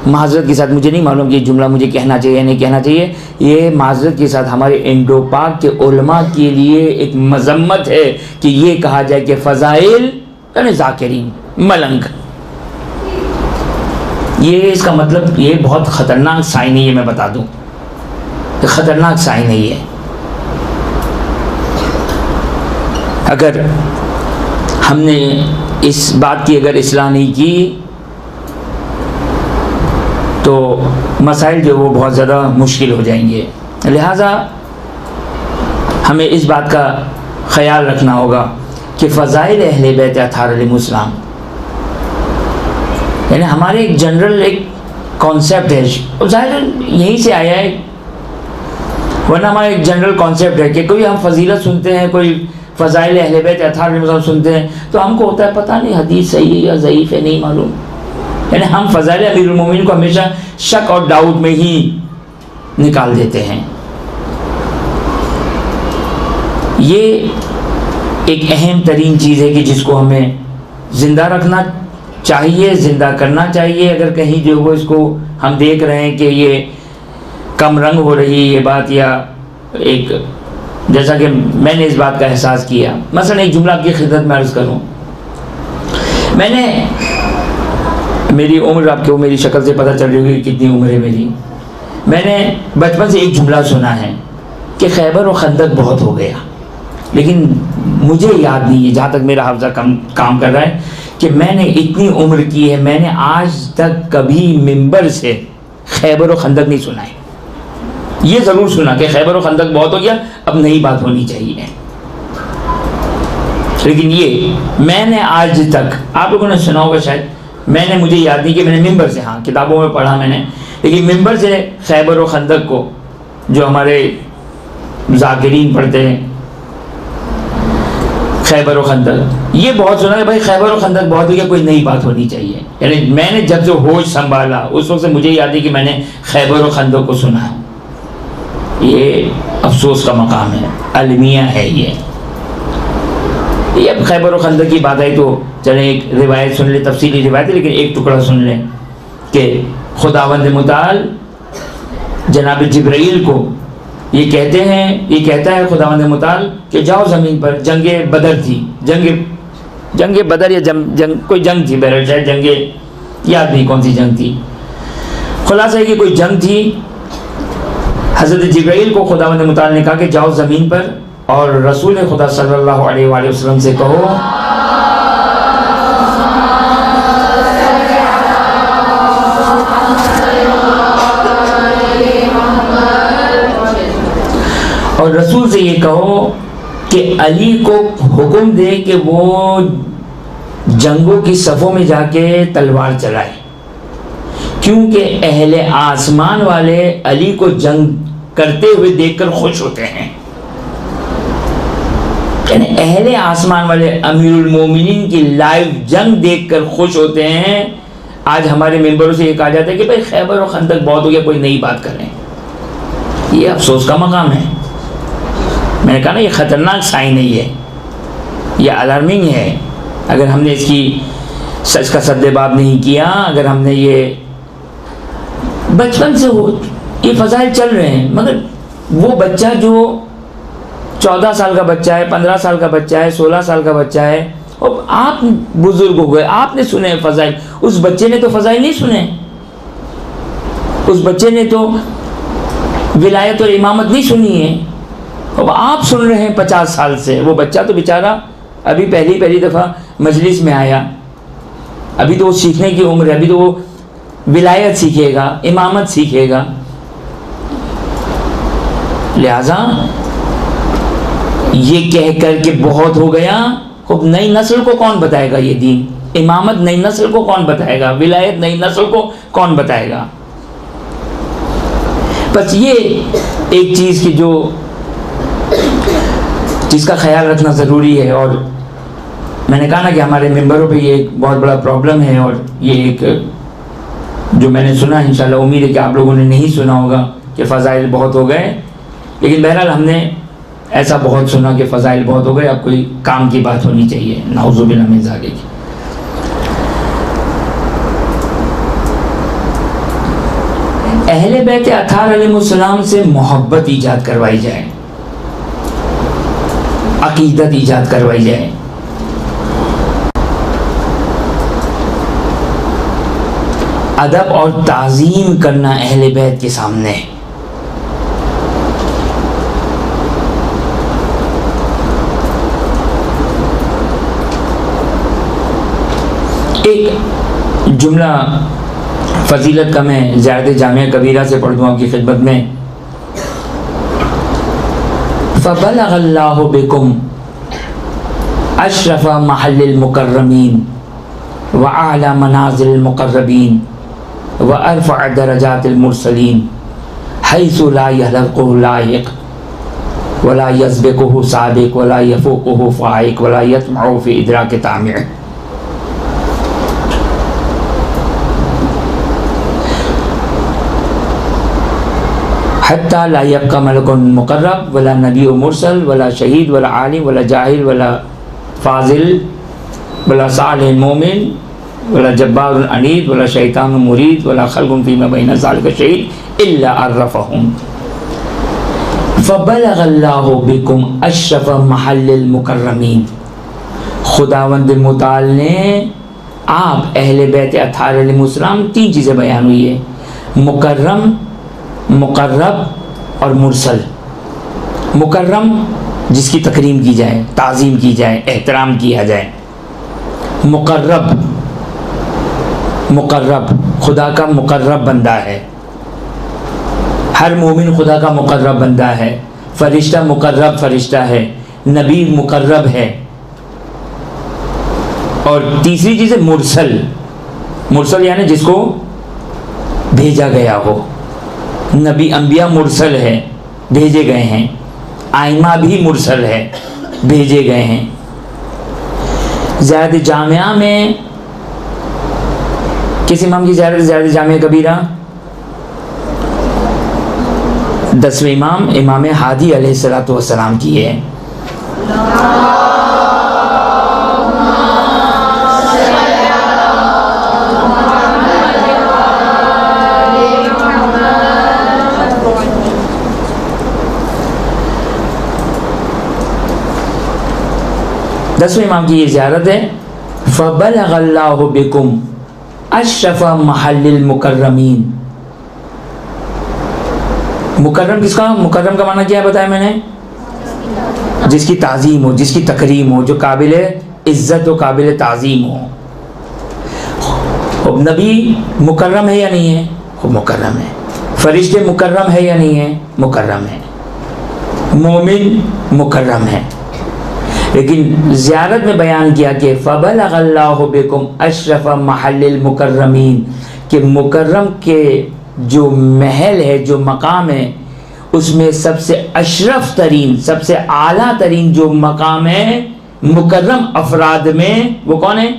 معذرت کے ساتھ مجھے نہیں معلوم کہ یہ جملہ مجھے کہنا چاہیے یا نہیں کہنا چاہیے، یہ معذرت کے ساتھ ہمارے انڈو پاک کے علماء کے لیے ایک مذمت ہے کہ یہ کہا جائے کہ فضائل یعنی ذاکرین ملنگ. یہ اس کا مطلب یہ بہت خطرناک سائن ہے، یہ میں بتا دوں، خطرناک سائن ہے یہ. اگر ہم نے اس بات کی اگر اصلاح نہیں کی تو مسائل جو وہ بہت زیادہ مشکل ہو جائیں گے. لہٰذا ہمیں اس بات کا خیال رکھنا ہوگا کہ فضائل اہل بیت اطہار علیہ السلام یعنی ہمارے ایک جنرل ایک کانسیپٹ ہے، ظاہر یہیں سے آیا ہے، ورنہ ہمارا ایک جنرل کانسیپٹ ہے کہ کوئی ہم فضیلت سنتے ہیں، کوئی فضائل اہل بیت اطہار علیہ السلام سنتے ہیں تو ہم کو ہوتا ہے پتہ نہیں حدیث صحیح ہے یا ضعیف ہے، نہیں معلوم. یعنی ہم فضائل امیر المومنین کو ہمیشہ شک اور ڈاؤٹ میں ہی نکال دیتے ہیں. یہ ایک اہم ترین چیز ہے کہ جس کو ہمیں زندہ رکھنا چاہیے، زندہ کرنا چاہیے. اگر کہیں جو وہ اس کو ہم دیکھ رہے ہیں کہ یہ کم رنگ ہو رہی ہے یہ بات، یا ایک جیسا کہ میں نے اس بات کا احساس کیا، مثلا ایک جملہ آپ کی خدمت میں عرض کروں. میں نے میری عمر آپ کو میری شکل سے پتہ چل رہی ہوگی کتنی عمر ہے میری. میں نے بچپن سے ایک جملہ سنا ہے کہ خیبر و خندق بہت ہو گیا، لیکن مجھے یاد نہیں ہے جہاں تک میرا حافظہ کام کر رہا ہے کہ میں نے اتنی عمر کی ہے میں نے آج تک کبھی ممبر سے خیبر و خندق نہیں سنا ہے. یہ ضرور سنا کہ خیبر و خندق بہت ہو گیا، اب نئی بات ہونی چاہیے، لیکن یہ میں نے آج تک، آپ لوگوں نے سنا ہوگا شاید، میں نے مجھے یاد نہیں کہ میں نے ممبر سے، ہاں کتابوں میں پڑھا میں نے، لیکن ممبر سے خیبر و خندق کو جو ہمارے ذاکرین پڑھتے ہیں خیبر و خندق، یہ بہت سنا کہ بھائی خیبر و خندق بہت ہو گیا، کوئی نئی بات ہونی چاہیے. یعنی میں نے جب سے ہوش سنبھالا اس وقت سے مجھے یاد ہے کہ میں نے خیبر و خندق کو سنا ہے. یہ افسوس کا مقام ہے، المیہ ہے یہ. اب خیبر و خندق کی بات آئی تو چلیں ایک روایت سن لیں، تفصیلی روایت ہے لیکن ایک ٹکڑا سن لیں کہ خداوند متعال جناب جبرائیل کو یہ کہتے ہیں، یہ کہتا ہے خداوند متعال کہ جاؤ زمین پر. جنگ بدر تھی، جنگ بدر یا جنگ کوئی جنگ تھی، بہرحال شاید جنگ یاد نہیں کون سی جنگ تھی، خلاصہ ہے کہ کوئی جنگ تھی. حضرت جبرائیل کو خداوند متعال نے کہا کہ جاؤ زمین پر اور رسول خدا صلی اللہ علیہ وآلہ وسلم سے کہو اور رسول سے یہ کہو کہ علی کو حکم دے کہ وہ جنگوں کی صفوں میں جا کے تلوار چلائے، کیونکہ اہل آسمان والے علی کو جنگ کرتے ہوئے دیکھ کر خوش ہوتے ہیں. یعنی اہل آسمان والے امیر المومنین کی لائیو جنگ دیکھ کر خوش ہوتے ہیں. آج ہمارے ممبروں سے یہ کہا جاتا ہے کہ بھائی خیبر و خندق بہت ہو گیا، کوئی نئی بات کریں. یہ افسوس کا مقام ہے. میں نے کہا نا یہ خطرناک سائن ہے، یہ الارمنگ ہے. اگر ہم نے اس کی سچ کا سد باب نہیں کیا، اگر ہم نے یہ بچپن سے یہ فضائل چل رہے ہیں، مگر وہ بچہ جو 14 سال کا بچہ ہے، 15 سال کا بچہ ہے، 16 سال کا بچہ ہے، اور آپ بزرگ ہو گئے، آپ نے سنے فضائل، اس بچے نے تو فضائل نہیں سنے، اس بچے نے تو ولایت اور امامت نہیں سنی ہے. اب آپ سن رہے ہیں 50 سال سے. وہ بچہ تو بیچارہ ابھی پہلی دفعہ مجلس میں آیا، ابھی تو وہ سیکھنے کی عمر ہے، ابھی تو وہ ولایت سیکھے گا، امامت سیکھے گا. لہذا یہ کہہ کر کہ بہت ہو گیا، خب نئی نسل کو کون بتائے گا یہ دین؟ امامت نئی نسل کو کون بتائے گا؟ ولایت نئی نسل کو کون بتائے گا؟ بس یہ ایک چیز کی جس کا خیال رکھنا ضروری ہے. اور میں نے کہا نا کہ ہمارے ممبروں پہ یہ ایک بہت بڑا پرابلم ہے، اور یہ ایک جو میں نے سنا، انشاءاللہ امید ہے کہ آپ لوگوں نے نہیں سنا ہوگا کہ فضائل بہت ہو گئے، لیکن بہرحال ہم نے ایسا بہت سنا کہ فضائل بہت ہو گئے، اب کوئی کام کی بات ہونی چاہیے. نعوذ باللہ من ذالک. اہل بیت اطہار علیہ السلام سے محبت ایجاد کروائی جائے، عقیدت ایجاد کروائی جائے، ادب اور تعظیم کرنا اہل بیت کے سامنے۔ ایک جملہ فضیلت کا میں زیارت جامعہ کبیرہ سے پڑھ دوں آپ کی خدمت میں۔ فَبَلَغَ اللَّهُ بِكُمْ أَشْرَفَ مَحَلِّ الْمُكَرَّمِينَ وَأَعْلَى مَنَازِلِ الْمُقَرَّبِينَ وَأَرْفَعَ دَرَجَاتِ الْمُرْسَلِينَ حَيْثُ لَا يَهْلَقُهُ لَائِقٌ وَلَا يَسْبِقُهُ سَابِقٌ وَلَا يَفُوقُهُ فَائِقٌ وَلَا يَطْمَعُ فِي إِدْرَاكِ طَامِعٍ۔ حتى لا يبقى ملك مقرب ولا نبي مرسل ولا شهيد ولا عالم ولا جاهل ولا فاضل ولا صالح مؤمن ولا جبار عنيد ولا شيطان مريد ولا خلق فيما بين ذلك شيء إلا عرفهم۔ فبلغ الله بكم أشرف محل المكرمين، خداوند متعال نے آپ اہل بیت اطہار علیہ السلام تین چیزیں بیان ہوئی ہے، مکرم، مقرب اور مرسل۔ مکرم جس کی تکریم کی جائے، تعظیم کی جائے، احترام کیا جائے۔ مقرب خدا کا مقرب بندہ ہے، ہر مومن خدا کا مقرب بندہ ہے، فرشتہ مقرب فرشتہ ہے، نبی مقرب ہے۔ اور تیسری چیز ہے مرسل، مرسل یعنی جس کو بھیجا گیا ہو۔ نبی انبیاء مرسل ہے، بھیجے گئے ہیں، آئمہ بھی مرسل ہے، بھیجے گئے ہیں۔ زیارت جامعہ میں کس امام کی زیارت جامعہ کبیرہ؟ 10ویں امام، امام ہادی علیہ السلام کی ہے۔ دسویں امام کی یہ زیارت ہے۔ فَبَلَغَ اللَّهُ بِكُمْ أَشْرَفَ مَحَلِّ الْمُكَرَّمِينَ۔ مکرم کس کا؟ مکرم کا معنی کیا ہے بتایا میں نے؟ جس کی تعظیم ہو، جس کی تکریم ہو، جو قابل عزت و قابل تعظیم ہو۔ نبی مکرم ہے یا نہیں ہے؟ وہ مکرم ہے۔ فرشتے مکرم ہے یا نہیں ہے؟ مکرم ہے۔ مومن مکرم ہے۔ لیکن زیارت میں بیان کیا کہ فَبَلَغَ اللَّهُ بِكُمْ أَشْرَفَ مَحَلِّ الْمُكَرَّمِينَ، کہ مکرم کے جو محل ہے، جو مقام ہے، اس میں سب سے اشرف ترین، سب سے اعلیٰ ترین جو مقام ہے مکرم افراد میں، وہ کون ہے؟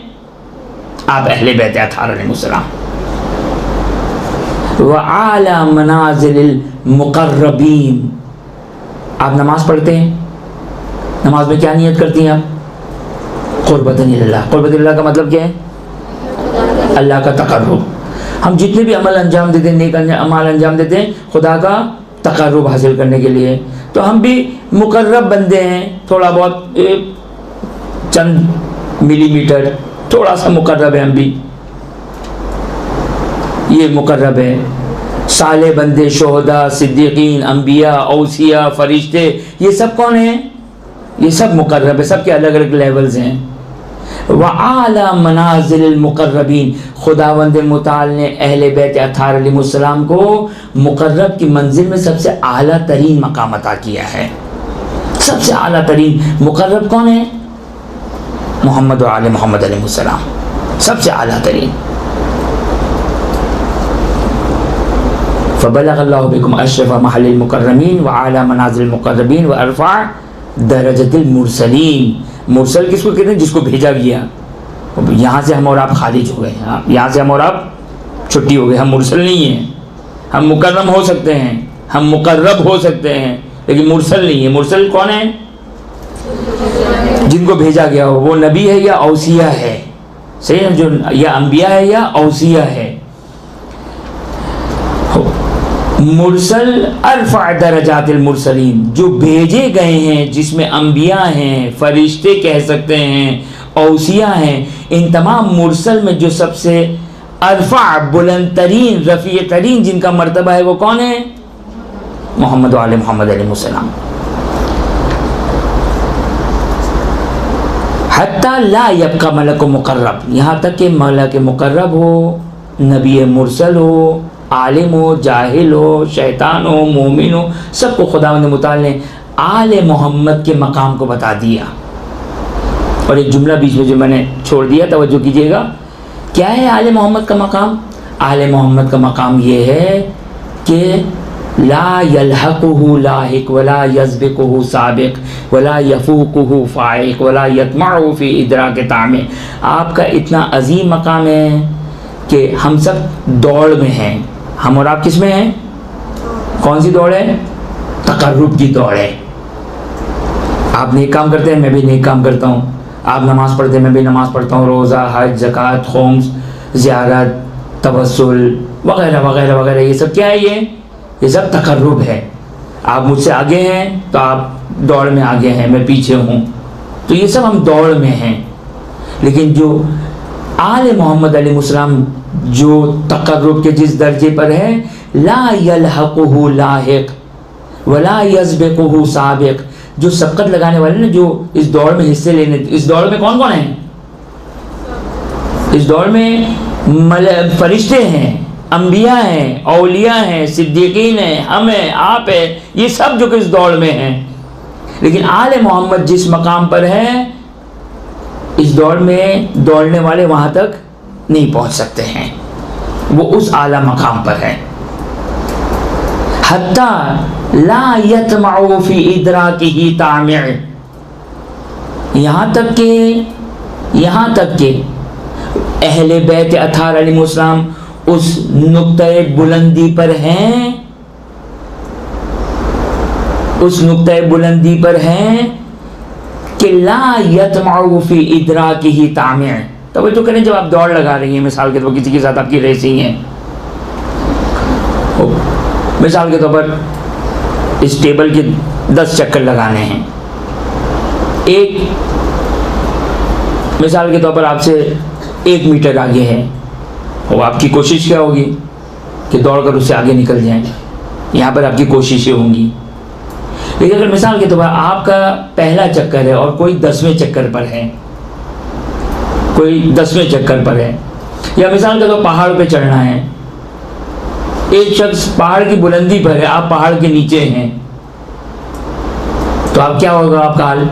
آپ اہل بیت اطہار علیہ السلام۔ وَأَعْلَى مَنَازِلِ الْمُقَرَّبِينَ۔ آپ نماز پڑھتے ہیں، نماز میں کیا نیت کرتی ہیں آپ؟ قربۃ اللہ۔ قربۃ اللہ کا مطلب کیا ہے؟ اللہ کا تقرب۔ ہم جتنے بھی عمل انجام دیتے ہیں، نیک عمل انجام دیتے ہیں، خدا کا تقرب حاصل کرنے کے لیے۔ تو ہم بھی مقرب بندے ہیں، تھوڑا بہت چند ملی میٹر تھوڑا سا مقرب ہے، ہم بھی یہ مقرب ہے۔ صالح بندے، شہداء، صدیقین، انبیاء، اوصیاء، فرشتے، یہ سب کون ہیں؟ یہ سب مقرب ہے، سب کے الگ الگ لیولز ہیں۔ وَأَعْلَى مَنَازِلِ الْمُقَرَّبِينَ، خداوند متعال نے اہل بیت اطہار علیہ السلام کو مقرب کی منزل میں سب سے اعلیٰ ترین مقام عطا کیا ہے۔ سب سے اعلیٰ ترین مقرب کون ہے؟ محمد و آل محمد علیہ السلام، سب سے اعلیٰ ترین۔ فَبَلَغَ اللَّهُ بِكُمْ أَشْرَفَ مَحَلِّ الْمُكَرَّمِينَ وَأَعْلَى مَنَازِلِ الْمُقَرَّبِينَ وَأَرْفَعَ درجۃ المرسلین۔ مرسل کس کو کہتے ہیں؟ جس کو بھیجا گیا۔ یہاں سے ہم اور آپ خارج ہو گئے، یہاں سے ہم اور آپ چھٹی ہو گئے، ہم مرسل نہیں ہیں۔ ہم مکرم ہو سکتے ہیں، ہم مقرب ہو سکتے ہیں، لیکن مرسل نہیں ہے۔ مرسل کون ہے؟ جن کو بھیجا گیا ہو، وہ نبی ہے یا اوصیاء ہے، صحیح ہے، جو یا انبیاء ہے یا اوصیاء ہے۔ مرسل ارفع درجات المرسلین، جو بھیجے گئے ہیں جس میں انبیاء ہیں، فرشتے کہہ سکتے ہیں، اوصیاء ہیں، ان تمام مرسل میں جو سب سے ارفع، بلند ترین، رفیع ترین جن کا مرتبہ ہے وہ کون ہے؟ محمد و آل محمد علیہ السلام. حتی لا یبقى ملک مقرب، یہاں تک کہ ملک مقرب ہو، نبی مرسل ہو، عالم ہو، جاہل ہو، شیطان ہو، مومن ہو، سب کو خداوند متعال نے آل محمد کے مقام کو بتا دیا. اور ایک جملہ بیچ میں جو میں نے چھوڑ دیا، توجہ کیجئے گا. کیا ہے آل محمد کا مقام؟ آل محمد کا مقام یہ ہے کہ لا یلحقہ لاحق ولا یسبقہ سابق ولا یفوقہ فائق ولا یطمع فی ادراک طعمہ. آپ کا اتنا عظیم مقام ہے کہ ہم سب دوڑ میں ہیں. ہم اور آپ کس میں ہیں؟ کون سی دوڑ ہے؟ تقرب کی دوڑ ہے. آپ نیک کام کرتے ہیں، میں بھی نیک کام کرتا ہوں. آپ نماز پڑھتے ہیں، میں بھی نماز پڑھتا ہوں. روزہ، حج، زکوٰۃ، خمس، زیارت، توسل وغیرہ وغیرہ وغیرہ، یہ سب کیا ہے؟ یہ سب تقرب ہے. آپ مجھ سے آگے ہیں تو آپ دوڑ میں آگے ہیں، میں پیچھے ہوں، تو یہ سب ہم دوڑ میں ہیں. لیکن جو آل محمد علیہ السلام جو تقرب کے جس درجے پر ہے، لا یلحقہ لاحق ولا یسبقہ سابق، جو سبقت لگانے والے نا، جو اس دوڑ میں حصے لینے، اس دوڑ میں کون کون ہیں؟ اس دوڑ میں فرشتے ہیں، انبیاء ہیں، اولیاء ہیں، صدیقین ہیں، ہم ہیں، آپ ہیں، یہ سب جو کہ اس دوڑ میں ہیں. لیکن آل محمد جس مقام پر ہے، اس دوڑ میں دوڑنے والے وہاں تک نہیں پہنچ سکتے ہیں، وہ اس اعلیٰ مقام پر ہے. حتی لا یطمع فی ادراکہ طامع، یہاں تک کہ اہل بیت اطہار علیہ السلام اس نقطۂ بلندی پر ہیں کہ لا یطمع فی ادراکہ طامع. توجہ کریں، جب آپ دوڑ لگا رہی ہیں، مثال کے طور پر کسی کے ساتھ آپ کی ریسنگ ہے، مثال کے طور پر اس ٹیبل کے 10 چکر لگانے ہیں، ایک مثال کے طور پر آپ سے 1 میٹر آگے ہے، اور آپ کی کوشش کیا ہوگی کہ دوڑ کر اس سے آگے نکل جائیں. یہاں پر آپ کی کوششیں ہوں گی. لیکن اگر مثال کے طور پر آپ کا پہلا چکر ہے اور کوئی 10ویں چکر پر ہے، یا مثال کے طور پہاڑ پہ چڑھنا ہے، ایک شخص پہاڑ کی بلندی پر ہے، آپ پہاڑ کے نیچے ہیں، تو آپ کیا ہوگا؟ آپ کا حال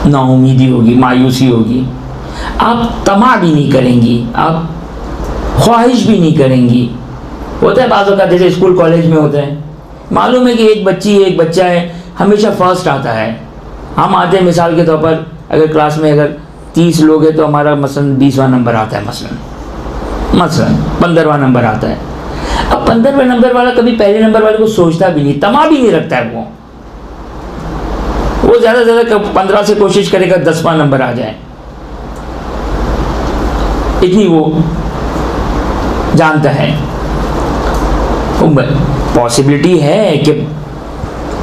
نا امیدی ہوگی، مایوسی ہوگی. آپ طمع بھی نہیں کریں گی، آپ خواہش بھی نہیں کریں گی. ہوتا ہے بعض اوقات، جیسے اسکول کالج میں ہوتا ہے، معلوم ہے کہ ایک بچہ ہے ہمیشہ فرسٹ آتا ہے. ہم آتے ہیں مثال کے طور پر، اگر کلاس میں اگر 30 لوگ ہیں تو ہمارا مثلاً 20واں نمبر آتا ہے، مثلاً 15واں نمبر آتا ہے. اب 15ویں نمبر والا کبھی پہلے نمبر والے کو سوچتا بھی نہیں، طمع بھی نہیں رکھتا ہے. وہ زیادہ سے زیادہ 15 سے کوشش کرے گا 10واں نمبر آ جائے، اتنی وہ جانتا ہے. پاسبلٹی ہے کہ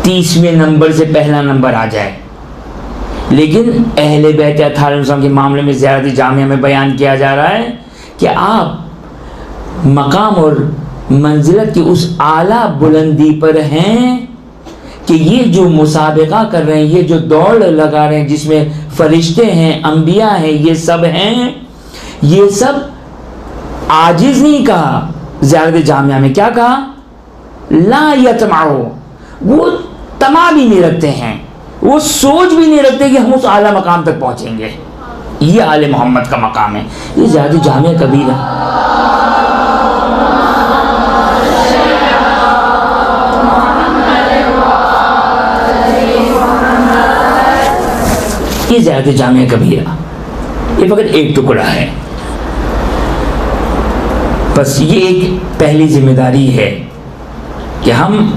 30ویں نمبر سے پہلا نمبر آ جائے. لیکن اہل بیت اطہار علیہ السلام کے معاملے میں زیارت جامعہ میں بیان کیا جا رہا ہے کہ آپ مقام اور منزلت کی اس اعلیٰ بلندی پر ہیں کہ یہ جو مسابقہ کر رہے ہیں، یہ جو دوڑ لگا رہے ہیں، جس میں فرشتے ہیں، انبیاء ہیں، یہ سب ہیں، یہ سب عاجز نہیں کہا. زیارت جامعہ میں کیا کہا؟ لا یطمعوا، وہ طمع بھی نہیں رکھتے ہیں، وہ سوچ بھی نہیں رکھتے کہ ہم اس اعلیٰ مقام تک پہنچیں گے. یہ آل محمد کا مقام ہے. یہ زیارت جامعہ کبیر ہے. یہ زیارت جامعہ کبیرہ، یہ فقط ایک ٹکڑا ہے. بس یہ ایک پہلی ذمہ داری ہے کہ ہم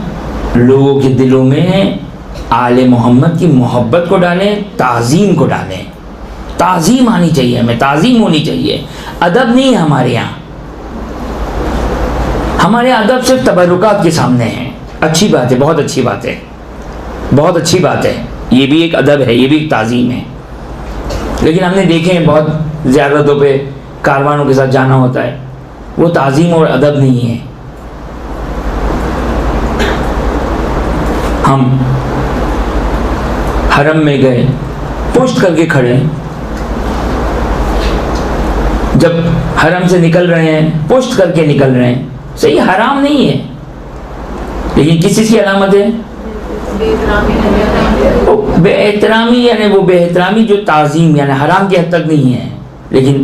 لوگوں کے دلوں میں آل محمد کی محبت کو ڈالیں، تعظیم کو ڈالیں. تعظیم آنی چاہیے، ہمیں تعظیم ہونی چاہیے. ادب نہیں ہے ہمارے یہاں. ہمارے ادب صرف تبرکات کے سامنے ہیں. اچھی بات ہے, بہت اچھی بات ہے, بہت اچھی بات ہے, یہ بھی ایک ادب ہے, یہ بھی ایک تعظیم ہے. لیکن ہم نے دیکھے ہیں بہت زیارتوں پہ کاروانوں کے ساتھ جانا ہوتا ہے, وہ تعظیم اور ادب نہیں ہے. ہم حرم میں گئے, پشت کر کے کھڑے, جب حرم سے نکل رہے ہیں پشت کر کے نکل رہے ہیں. صحیح, حرام نہیں ہے, لیکن کس چیز کی علامت ہے؟ بے احترامی. یعنی وہ بے احترامی جو تعظیم یعنی حرام کی حد تک نہیں ہے, لیکن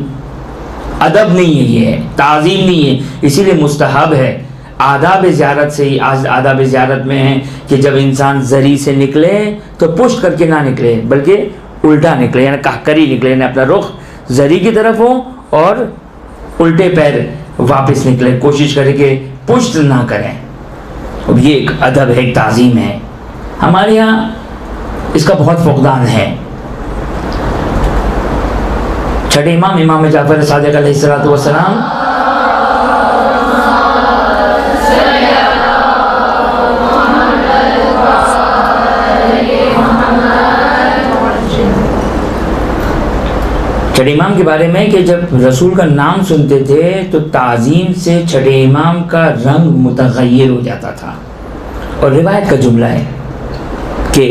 ادب نہیں ہے, یہ تعظیم نہیں ہے. اسی لیے مستحب ہے. آداب زیارت سے ہی, آداب زیارت میں ہے کہ جب انسان زری سے نکلے تو پشت کر کے نہ نکلے, بلکہ الٹا نکلے, یعنی کہکری نکلے, یعنی اپنا رخ زری کی طرف ہو اور الٹے پیر واپس نکلے. کوشش کرے کہ پشت نہ کریں. اب یہ ایک ادب ہے, ایک تعظیم ہے. ہمارے یہاں اس کا بہت فقدان ہے. چھٹے امام امام جعفر صادق علیہ الصلوۃ والسلام چھٹے امام کے بارے میں کہ جب رسول کا نام سنتے تھے تو تعظیم سے چھٹے امام کا رنگ متغیر ہو جاتا تھا. اور روایت کا جملہ ہے کہ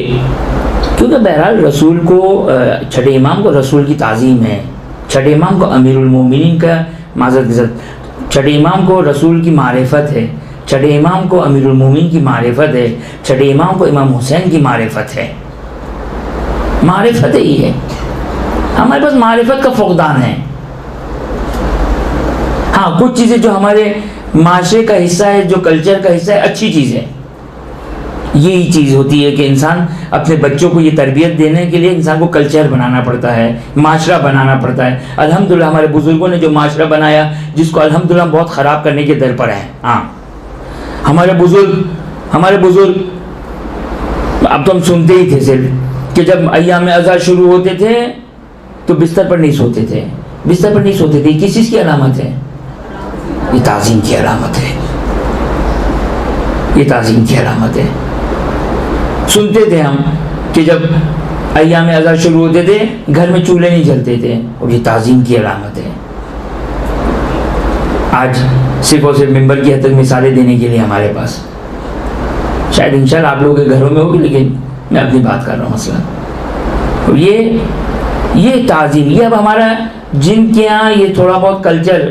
کیونکہ بہرحال رسول کو, چھٹے امام کو رسول کی تعظیم ہے, چھٹے امام کو امیر المومنین کا معذرت کے ساتھ, چھٹے امام کو رسول کی معرفت ہے, چھٹے امام کو امیر المومنین کی معرفت ہے, چھٹے امام کو امام حسین کی معرفت ہے. معرفت ہی ہے. ہمارے پاس معرفت کا فقدان ہے. ہاں, کچھ چیزیں جو ہمارے معاشرے کا حصہ ہے, جو کلچر کا حصہ ہے, اچھی چیز ہے. یہی چیز ہوتی ہے کہ انسان اپنے بچوں کو یہ تربیت دینے کے لیے انسان کو کلچر بنانا پڑتا ہے, معاشرہ بنانا پڑتا ہے. الحمدللہ ہمارے بزرگوں نے جو معاشرہ بنایا, جس کو الحمدللہ بہت خراب کرنے کے در پر ہیں. ہاں, ہمارے بزرگ اب تو ہم سنتے ہی تھے صرف کہ جب ایام اذا شروع ہوتے تھے تو بستر پر نہیں سوتے تھے, بستر پر نہیں سوتے تھے. کس چیز کی علامت ہے؟ یہ تعظیم کی علامت ہے, یہ تعظیم کی علامت ہے. سنتے تھے ہم کہ جب ایام اذا شروع ہوتے تھے گھر میں چولہے نہیں جلتے تھے, اور یہ تعظیم کی علامت ہے. آج صرف اور صرف ممبر کی حد تک مثالیں دینے کے لیے ہمارے پاس, شاید انشاءاللہ آپ لوگوں کے گھروں میں ہوگی, لیکن میں اپنی بات کر رہا ہوں مثلا. اور یہ تعظیم, یہ اب ہمارا جن کے یہاں یہ تھوڑا بہت کلچر,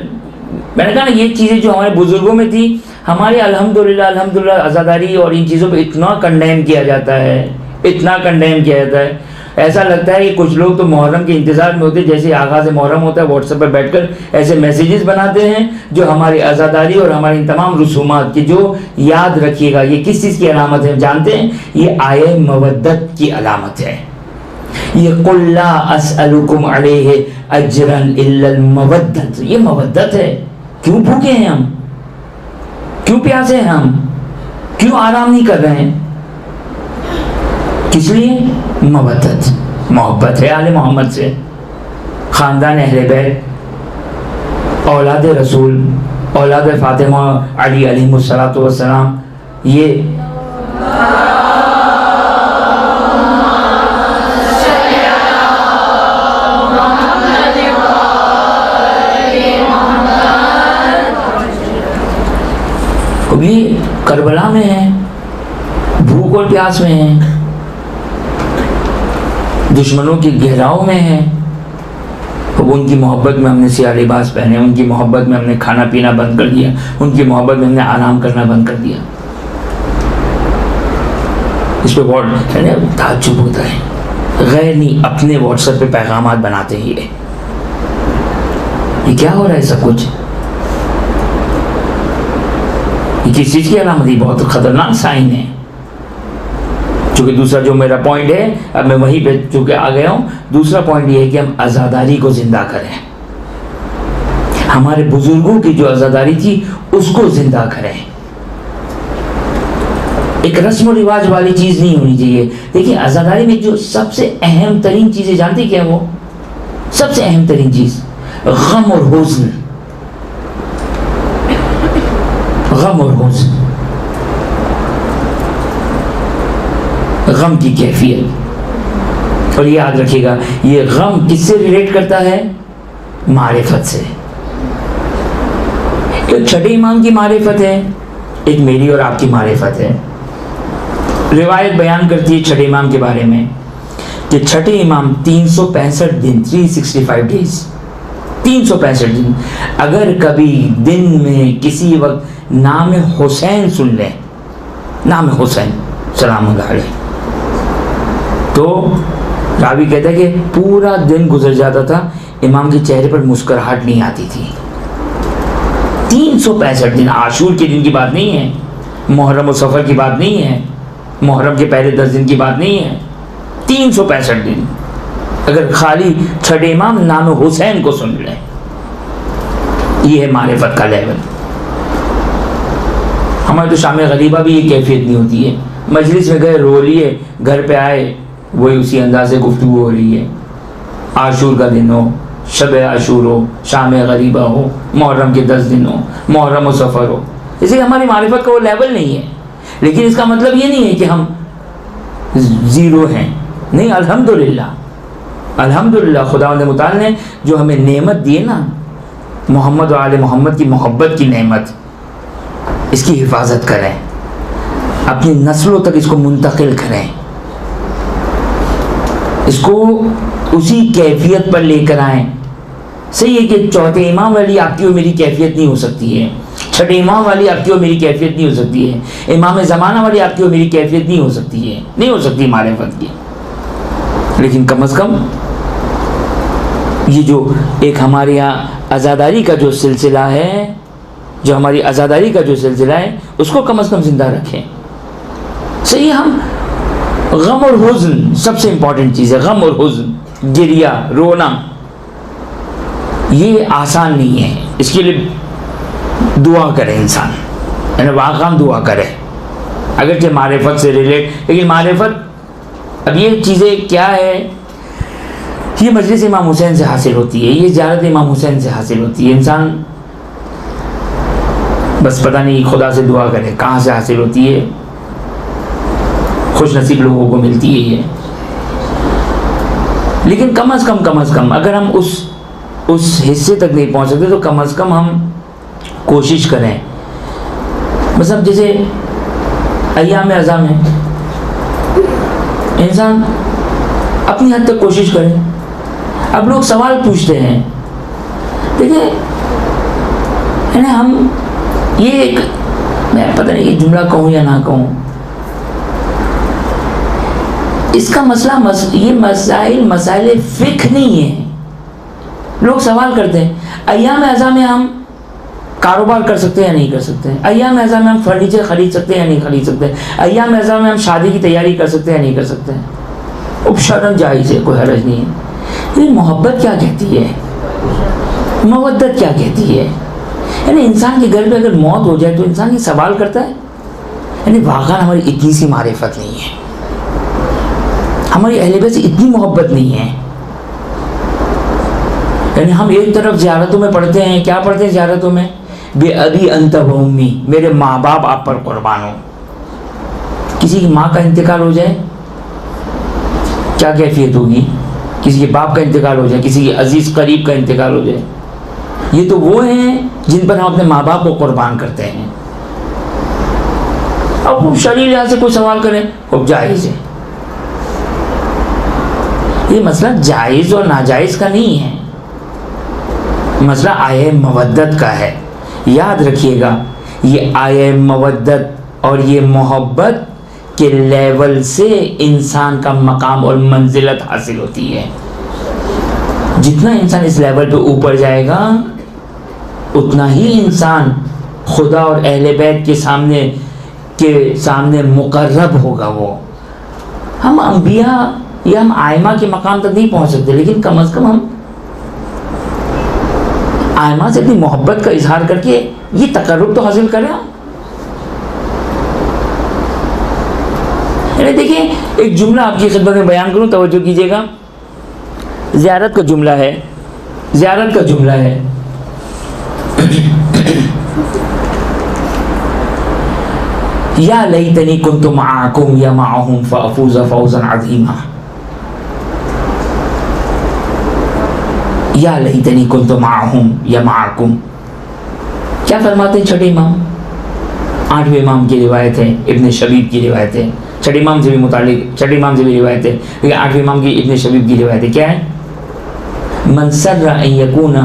میں نے کہا نا یہ چیزیں جو ہمارے بزرگوں میں تھی, ہمارے الحمدللہ عزاداری اور ان چیزوں پہ اتنا کنڈیم کیا جاتا ہے, اتنا کنڈیم کیا جاتا ہے. ایسا لگتا ہے کہ کچھ لوگ تو محرم کے انتظار میں ہوتے ہیں, جیسے آغاز محرم ہوتا ہے واٹس ایپ پر بیٹھ کر ایسے میسیجز بناتے ہیں جو ہماری عزاداری اور ہماری ان تمام رسومات کی, جو یاد رکھیے گا یہ کس چیز کی علامت ہے جانتے ہیں؟ یہ آیہ مودت کی علامت ہے. یہ قل لا اسألکم علیہ اجرا الا المودت, یہ مودت ہے. کیوں بھوکے ہیں ہم, کیوں پیاسے ہیں ہم, کیوں آرام نہیں کر رہے ہیں؟ کس لیے؟ مودت, محبت ہے آل محمد سے, خاندان اہل بیت, اولاد رسول, اولاد فاطمہ علی علیہ الصلوۃ والسلام. یہ ابھی کربلا میں ہیں, بھوک اور پیاس میں ہیں, دشمنوں کی گہراؤں میں ہیں. اب ان کی محبت میں ہم نے سیاہ لباس پہنے, ان کی محبت میں ہم نے کھانا پینا بند کر دیا, ان کی محبت میں ہم نے آرام کرنا بند کر دیا. اس پہ بہت تعجب ہوتا ہے. غیر نہیں اپنے واٹس ایپ پہ پیغامات بناتے ہیں. یہ کیا ہو رہا ہے سب کچھ؟ یہ کس چیز کی علامت ہے؟ بہت خطرناک سائن ہے. چونکہ دوسرا جو میرا پوائنٹ ہے, اب میں وہیں پہ چونکہ آ گیا ہوں, دوسرا پوائنٹ یہ ہے کہ ہم عزاداری کو زندہ کریں. ہمارے بزرگوں کی جو عزاداری تھی اس کو زندہ کریں. ایک رسم و رواج والی چیز نہیں ہونی چاہیے. دیکھیں عزاداری میں جو سب سے اہم ترین چیزیں جانتے کیا وہ؟ سب سے اہم ترین چیز غم اور حزن. غم اور حزن، غم کی کیفیت. اور یہ یاد رکھیے گا، یہ غم کس سے ریلیٹ کرتا ہے؟ معرفت سے. ایک چھٹے امام کی معرفت ہے، ایک میری اور آپ کی معرفت ہے. روایت بیان کرتی ہے چھٹے امام کے بارے میں کہ چھٹے امام 365 دن 365 ڈیز 365 دن اگر کبھی دن میں کسی وقت نام حسین سن لیں، نام حسین سلام اللہ علیہ، تو راوی کہتا ہے کہ پورا دن گزر جاتا تھا، امام کے چہرے پر مسکراہٹ نہیں آتی تھی. 365 دن، عاشور کے دن کی بات نہیں ہے، محرم و سفر کی بات نہیں ہے، محرم کے پہلے 10 دن کی بات نہیں ہے، 365 دن اگر خالی چھٹے امام نام حسین کو سن لیں. یہ ہے معرفت کا لیول. ہمارے تو شام غریبہ بھی یہ کیفیت نہیں ہوتی ہے. مجلس میں گئے رو لیے، گھر پہ آئے وہی اسی انداز سے گفتگو ہو رہی ہے. عاشور کا دن ہو، شب عاشور ہو، شام غریبہ ہو، محرم کے 10 دن ہو، محرم و سفر ہو، اسے ہماری معرفت کا وہ لیول نہیں ہے. لیکن اس کا مطلب یہ نہیں ہے کہ ہم زیرو ہیں، نہیں. الحمدللہ الحمدللہ خداوند متعال نے جو ہمیں نعمت دی ہے نا، محمد و آل محمد کی محبت کی نعمت، اس کی حفاظت کریں، اپنی نسلوں تک اس کو منتقل کریں، اس کو اسی کیفیت پر لے کر آئیں. صحیح ہے کہ چوتھے امام والی آپ کی اور میری کیفیت نہیں ہو سکتی ہے، چھٹے امام والی آپ کی اور میری کیفیت نہیں ہو سکتی ہے، امام زمانہ والی آپ کی اور میری کیفیت نہیں ہو سکتی ہے، نہیں ہو سکتی معرفت کی. لیکن کم از کم یہ جو ایک ہمارے یہاں عزاداری کا جو سلسلہ ہے، جو ہماری عزاداری کا جو سلسلہ ہے، اس کو کم از کم زندہ رکھیں. صحیح ہے، ہم غم اور حزن سب سے امپورٹنٹ چیز ہے. غم اور حزن، گریہ، رونا، یہ آسان نہیں ہے. اس کے لیے دعا کرے انسان، یعنی واقعا دعا کرے، اگرچہ معرفت سے ریلیٹ. لیکن معرفت، اب یہ چیزیں کیا ہے، یہ مجلس امام حسین سے حاصل ہوتی ہے، یہ زیارت امام حسین سے حاصل ہوتی ہے. انسان بس پتہ نہیں خدا سے دعا کرے کہاں سے حاصل ہوتی ہے. خوش نصیب لوگوں کو ملتی ہے یہ. لیکن کم از کم اگر ہم اس حصے تک نہیں پہنچ سکتے تو کم از کم ہم کوشش کریں. مثلا جیسے ایام اعظم میں انسان اپنی حد تک کوشش کرے. اب لوگ سوال پوچھتے ہیں، دیکھیں یعنی ہم یہ ایک، میں پتہ نہیں یہ جملہ کہوں یا نہ کہوں، اس کا مسئلہ یہ مسائل فقہ نہیں ہے. لوگ سوال کرتے ہیں ایام اعظم میں ہم کاروبار کر سکتے ہیں یا نہیں کر سکتے ہیں، ایام اعظم میں ہم فرنیچر خرید سکتے ہیں یا نہیں خرید سکتے ہیں، ایام اعظم میں ہم شادی کی تیاری کر سکتے ہیں یا نہیں کر سکتے ہیں. اب شرن جائز ہے، کوئی حرج نہیں ہے. لیکن محبت کیا کہتی ہے، مودت کیا کہتی ہے؟ یعنی انسان کے گھر پہ اگر موت ہو جائے تو انسان یہ سوال کرتا ہے، یعنی واقعا ہماری اتنی سی معرفت نہیں ہے، ہماری اہل بیت سے اتنی محبت نہیں ہے. یعنی ہم ایک طرف زیارتوں میں پڑھتے ہیں، کیا پڑھتے ہیں زیارتوں میں؟ بے ابی انت و امی، میرے ماں باپ آپ پر قربان ہو. کسی کی ماں کا انتقال ہو جائے کیا کیفیت ہوگی؟ کسی کے باپ کا انتقال ہو جائے، کسی کے عزیز قریب کا انتقال ہو جائے. یہ تو وہ ہیں جن پر ہم اپنے ماں باپ کو قربان کرتے ہیں. اب شرعی لحاظ سے کوئی سوال کریں، اب جائز ہے. یہ مسئلہ جائز اور ناجائز کا نہیں ہے، مسئلہ آئے مودت کا ہے. یاد رکھیے گا، یہ آئے مودت اور یہ محبت کے لیول سے انسان کا مقام اور منزلت حاصل ہوتی ہے. جتنا انسان اس لیول پہ اوپر جائے گا اتنا ہی انسان خدا اور اہل بیت کے سامنے مقرب ہوگا. وہ ہم انبیاء یا ہم آئمہ کے مقام تک نہیں پہنچ سکتے، لیکن کم از کم ہم آئمہ سے اپنی محبت کا اظہار کر کے یہ تقرب تو حاصل کریں. یعنی دیکھیں، ایک جملہ آپ کی خدمت میں بیان کروں، توجہ کیجیے گا. زیارت کا جملہ ہے یا لیتنی کنت معکم یا معہم فافوز فوزا عظیما. یا لیتنی کنت معہم یا معکم. کیا فرماتے ہیں چھٹے امام؟ 8ویں امام کی روایت ہے، ابن شبیب کی روایت ہے. چھٹے امام سے بھی متعلق، چھٹے امام سے بھی روایت ہے، لیکن 8ویں امام کی ابن شبیب کی روایت ہے. کیا ہے؟ من سر ان یکون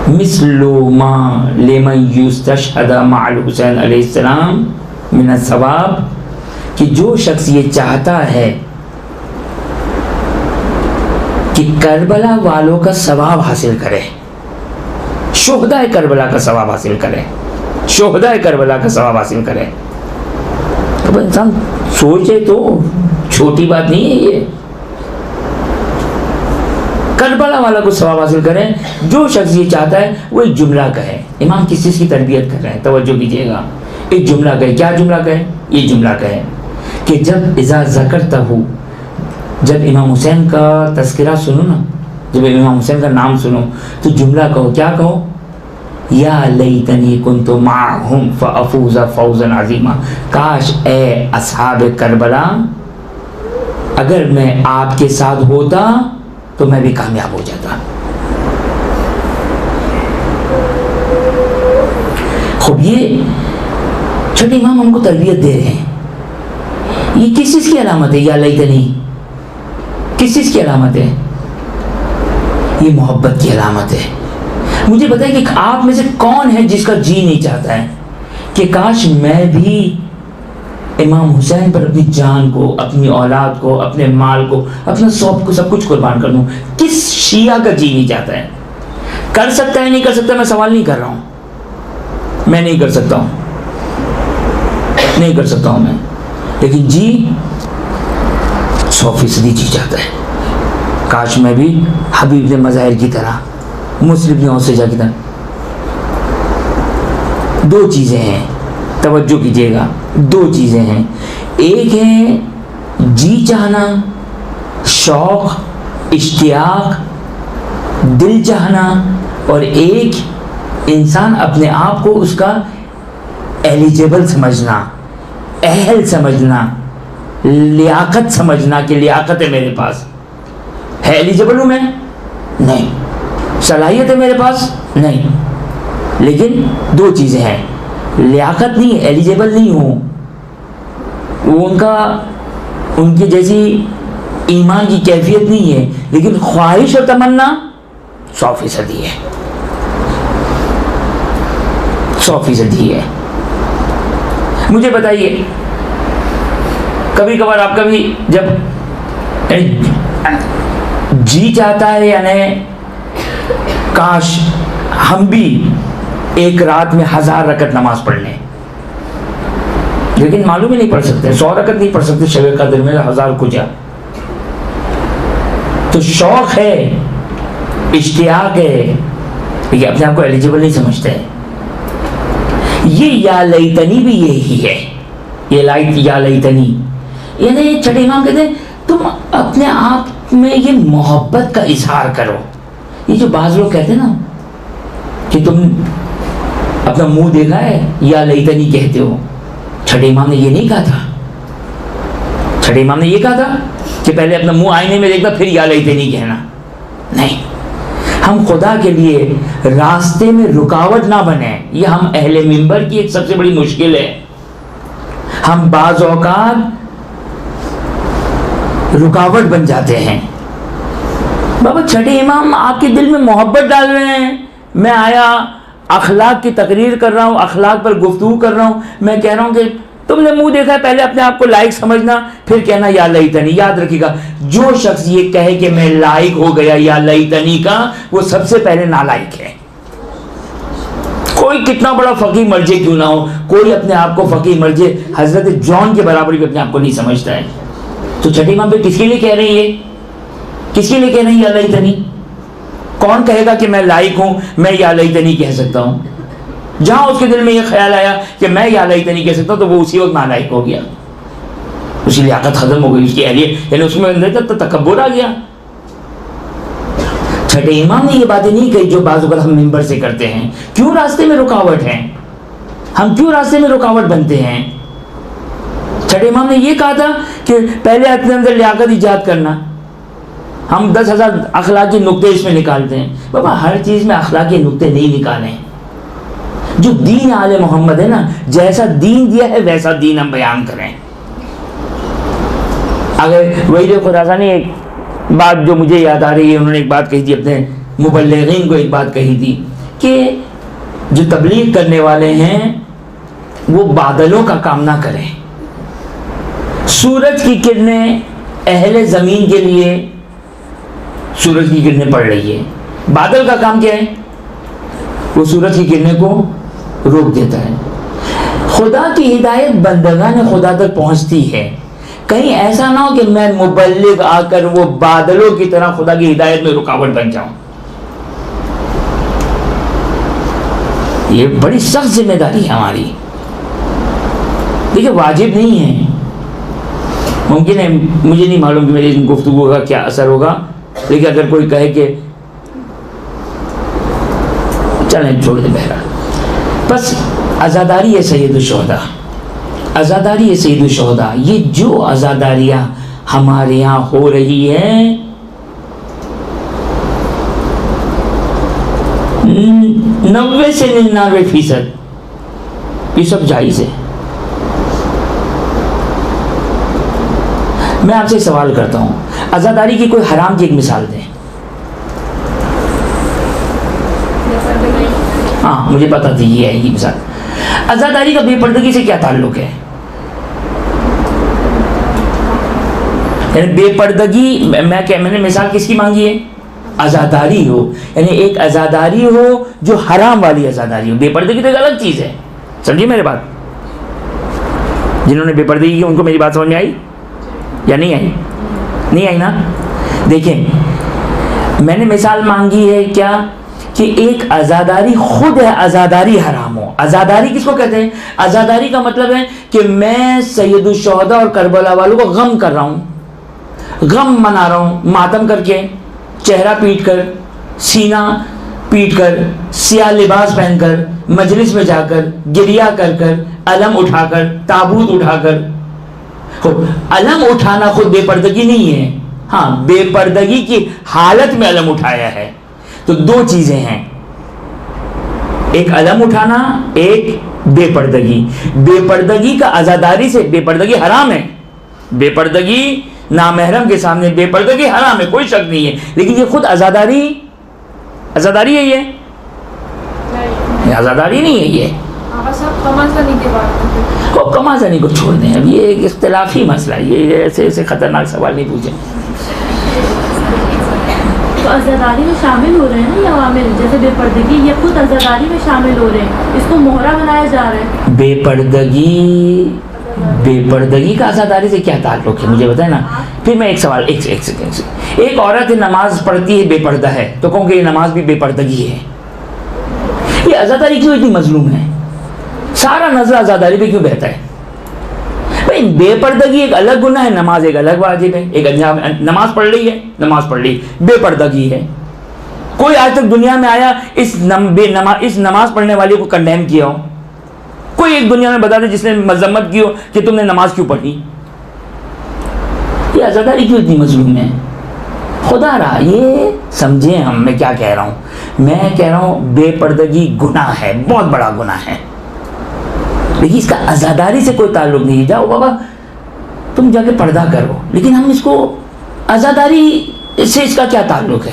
مثل ما لمن یستشہد مع الحسین علیہ السلام من الثواب، کہ جو شخص یہ چاہتا ہے کہ کربلا والوں کا ثواب حاصل کرے، شہداء کربلا کا ثواب حاصل کرے، شہداء کربلا کا ثواب حاصل کرے. تو انسان سوچے تو چھوٹی بات نہیں ہے یہ. کربلا والا کو ثواب حاصل کریں. جو شخص یہ چاہتا ہے وہ ایک جملہ کہے. امام کس چیز کی تربیت کر رہے ہیں؟ توجہ کیجیے گا. ایک جملہ کہے. کیا جملہ کہے؟ یہ جملہ کہے کہ جب اذا ذکرتہ، جب امام حسین کا تذکرہ سنو نا، جب امام حسین کا نام سنو تو جملہ کہو. کیا کہو؟ یا لیتنی کنت معہم فافوز فوزا عظیما. کاش اے اصحاب کربلا، اگر میں آپ کے ساتھ ہوتا تو میں بھی کامیاب ہو جاتا. خوب، یہ چھوٹے امام ہم کو تربیت دے رہے ہیں. یہ کس چیز کی علامت ہے؟ یا لیتنی کس چیز کی علامت ہے؟ یہ محبت کی علامت ہے. مجھے بتائیں کہ آپ میں سے کون ہے جس کا جی نہیں چاہتا ہے کہ کاش میں بھی امام حسین پر اپنی جان کو، اپنی اولاد کو، اپنے مال کو، اپنا سب کچھ قربان کر دوں. کس شیعہ کا جی نہیں چاہتا ہے؟ کر سکتا ہے نہیں کر سکتا، میں سوال نہیں کر رہا ہوں. میں نہیں کر سکتا ہوں، نہیں کر سکتا ہوں میں، لیکن جی 100% جی چاہتا ہے. کاش میں بھی حبیب بن مظاہر کی طرح، مسلم بن اوسجہ کی طرح. دو چیزیں ہیں، توجہ کیجیے گا. دو چیزیں ہیں. ایک ہے جی چاہنا، شوق، اشتیاق، دل چاہنا، اور ایک انسان اپنے آپ کو اس کا ایلیجیبل سمجھنا، اہل سمجھنا، لیاقت سمجھنا کہ لیاقت ہے میرے پاس. ہے ایلیجیبل ہوں میں؟ نہیں. صلاحیت ہے میرے پاس؟ نہیں. لیکن دو چیزیں ہیں، لیاقت نہیں، ایلیجیبل نہیں ہوں. وہ ان کی جیسی ایمان کی کیفیت نہیں ہے، لیکن خواہش اور تمنا 100% ہے، 100% ہے. مجھے بتائیے، کبھی کبھار آپ کا بھی جب جی چاہتا ہے یعنی کاش ہم بھی ایک رات میں 1000 رکعت نماز پڑھ لیں، لیکن معلوم ہی نہیں پڑھ سکتے، 100 رکعت نہیں پڑھ سکتے شب قدر میں، 1000 کجا. تو شوق ہے، اشتیاق ہے، لیکن اپنے آپ کو ایلیجیبل نہیں سمجھتے. یہ یا لیتنی بھی یہی ہے. یہ یا لیتنی یعنی چھٹے امام کہتے ہیں تم اپنے آپ میں یہ محبت کا اظہار کرو. یہ جو بعض لوگ کہتے ہیں نا کہ تم اپنا منہ دیکھا ہے یا لیتنی کہتے ہو، چھٹے امام نے یہ نہیں کہا تھا. چھٹے امام نے یہ کہا تھا کہ پہلے اپنا منہ آئینے میں دیکھنا پھر یا لیتنی کہنا. نہیں، ہم خدا کے لیے راستے میں رکاوٹ نہ بنیں. یہ ہم اہل منبر کی ایک سب سے بڑی مشکل ہے. ہم بعض اوقات رکاوٹ بن جاتے ہیں. بابا چھٹے امام آپ کے دل میں محبت ڈال رہے ہیں. میں آیا اخلاق کی تقریر کر رہا ہوں، اخلاق پر گفتگو کر رہا ہوں. میں کہہ رہا ہوں کہ تم نے منہ دیکھا ہے، پہلے اپنے آپ کو لائق سمجھنا، پھر کہنا یا لیتنی. یاد رکھیے گا، جو شخص یہ کہے کہ میں لائق ہو گیا یا لیتنی کا، وہ سب سے پہلے نالائق ہے. کوئی کتنا بڑا فقیہ مرجع کیوں نہ ہو، کوئی اپنے آپ کو فقیہ مرجع حضرت جون کے برابر بھی اپنے آپ کو نہیں سمجھتا ہے. تو چھٹے امام پہ کس کے لیے کہہ رہے ہیں؟ یہ کس کے لیے کہہ رہے ہیں یا لیتنی؟ کون کہے گا کہ میں لائق ہوں، میں یا لیتنی کہہ سکتا ہوں؟ جہاں اس کے دل میں یہ خیال آیا کہ میں یا لیتنی کہہ سکتا ہوں تو وہ اسی وقت نالائق ہو گیا، اسی لیاقت ختم ہو گئی، اس کی اہلیت، یعنی اس میں اندر تکبر آ گیا. چھٹے امام نے یہ باتیں نہیں کہی جو بعض اوقات ہم منبر سے کرتے ہیں. کیوں راستے میں رکاوٹ ہے؟ ہم کیوں راستے میں رکاوٹ بنتے ہیں؟ چھٹے امام نے یہ کہا تھا کہ پہلے اپنے اندر لیاقت ایجاد کرنا. ہم 10,000 اخلاقی نقطے اس میں نکالتے ہیں. بابا ہر چیز میں اخلاقی نقطے نہیں نکالیں. جو دین آل محمد ہے نا، جیسا دین دیا ہے ویسا دین ہم بیان کریں. اگر وہی جو خراسانی نے ایک بات جو مجھے یاد آ رہی ہے، انہوں نے ایک بات کہی تھی، اپنے مبلغین کو ایک بات کہی تھی کہ جو تبلیغ کرنے والے ہیں وہ بادلوں کا کام نہ کریں. سورج کی کرنیں اہل زمین کے لیے سورج کی کرنیں پڑ رہی ہے. بادل کا کام کیا ہے؟ وہ سورج کی کرنیں کو روک دیتا ہے. خدا کی ہدایت بندگان خدا تک پہنچتی ہے. کہیں ایسا نہ ہو کہ میں مبلغ آ کر وہ بادلوں کی طرح خدا کی ہدایت میں رکاوٹ بن جاؤں. یہ بڑی سخت ذمہ داری ہے ہماری. دیکھیے واجب نہیں ہے. ممکن ہے، مجھے نہیں معلوم کہ میری گفتگو کا کیا اثر ہوگا، لیکن اگر کوئی کہے کہ چلیں چھوڑ دیں، بہرحال بس عزاداری ہے سید الشہداء. عزاداری ہے سید الشہداء. یہ جو عزاداریاں ہمارے یہاں ہو رہی ہیں 90 سے 99% یہ سب جائز ہے. میں آپ سے سوال کرتا ہوں، عزاداری کی کوئی حرام کی ایک مثال دیں. ہاں مجھے پتا تھی یہ ہے یہ مثال. عزاداری کا بے پردگی سے کیا تعلق ہے؟ یعنی بے پردگی میں نے مثال کس کی مانگی ہے؟ عزاداری ہو، یعنی ایک عزاداری ہو جو حرام والی عزاداری ہو. بے پردگی تو ایک الگ چیز ہے. سمجھیے میرے بات. جنہوں نے بے پردگی کی ان کو میری بات سمجھ میں آئی یا نہیں آئی؟ نہیں آئی نا. دیکھیں میں نے مثال مانگی ہے کیا کہ ایک عزاداری خود ہے، عزاداری حرام ہو. عزاداری کس کو کہتے ہیں؟ عزاداری کا مطلب ہے کہ میں سید الشہداء اور کربلا والوں کو غم کر رہا ہوں، غم منا رہا ہوں، ماتم کر کے، چہرہ پیٹ کر، سینہ پیٹ کر، سیاہ لباس پہن کر، مجلس میں جا کر، گریہ کر کر، علم اٹھا کر، تابوت اٹھا کر. علم اٹھانا خود بے پردگی نہیں ہے. ہاں بے پردگی کی حالت میں علم اٹھایا ہے. تو دو چیزیں ہیں، ایک علم اٹھانا، ایک بے پردگی. بے پردگی کا عزاداری سے، بے پردگی حرام ہے. بے پردگی نامحرم کے سامنے بے پردگی حرام ہے، کوئی شک نہیں ہے. لیکن یہ خود عزاداری ہے. یہ عزاداری نہیں ہے. یہ کمازنی کو چھوڑ دیں. اب یہ ایک اختلافی مسئلہ ہے. یہ ایسے خطرناک سوال نہیں پوچھیں. تو عزاداری میں شامل ہو رہے ہیں نا یہ عوامل، جیسے بے پردگی، یہ خود عزاداری میں شامل ہو رہے ہیں. اس کو مہرہ بنایا جا رہا ہے. بے پردگی کا عزاداری سے کیا تعلق ہے مجھے بتائیں نا. پھر میں ایک سوال، ایک سیکنڈ. ایک عورت نماز پڑھتی ہے، بے پردہ ہے، تو کہوں کہ یہ نماز بھی بے پردگی ہے. یہ عزاداری کیوں اتنی مظلوم ہے؟ سارا نظر عزاداری پہ کیوں بہتا ہے؟ بھائی بے پردگی ایک الگ گناہ ہے، نماز ایک الگ واجب ہے. ایک انجام، نماز پڑھ رہی ہے، نماز پڑھ رہی، بے پردگی ہے. کوئی آج تک دنیا میں آیا اس نماز پڑھنے والے کو کنڈیم کیا ہو؟ کوئی ایک دنیا میں بتا دے جس نے مذمت کی ہو کہ تم نے نماز کیوں پڑھی؟ یہ عزاداری کیوں اتنی مظلوم ہے؟ خدا رہا یہ سمجھیں ہم. میں کیا کہہ رہا ہوں؟ میں کہہ رہا ہوں بے پردگی گناہ ہے، بہت بڑا گناہ ہے، لیکن اس کا عزاداری سے کوئی تعلق نہیں. جاؤ بابا تم جا کے پردہ کرو، لیکن ہم اس کو عزاداری سے اس کا کیا تعلق ہے؟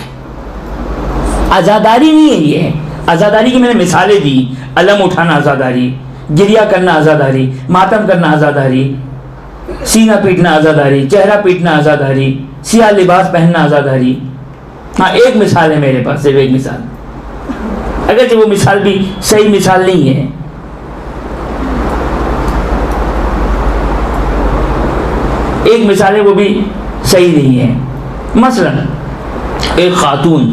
عزاداری نہیں ہے یہ. عزاداری کی میں نے مثالیں دی. علم اٹھانا عزاداری، گریہ کرنا عزاداری، ماتم کرنا عزاداری، سینہ پیٹنا عزاداری، چہرہ پیٹنا عزاداری، سیاہ لباس پہننا عزاداری. ہاں ایک مثال ہے میرے پاس، صرف ایک مثال، اگرچہ وہ مثال بھی صحیح مثال نہیں ہے. ایک مثال ہے وہ بھی صحیح نہیں ہے. مثلا ایک خاتون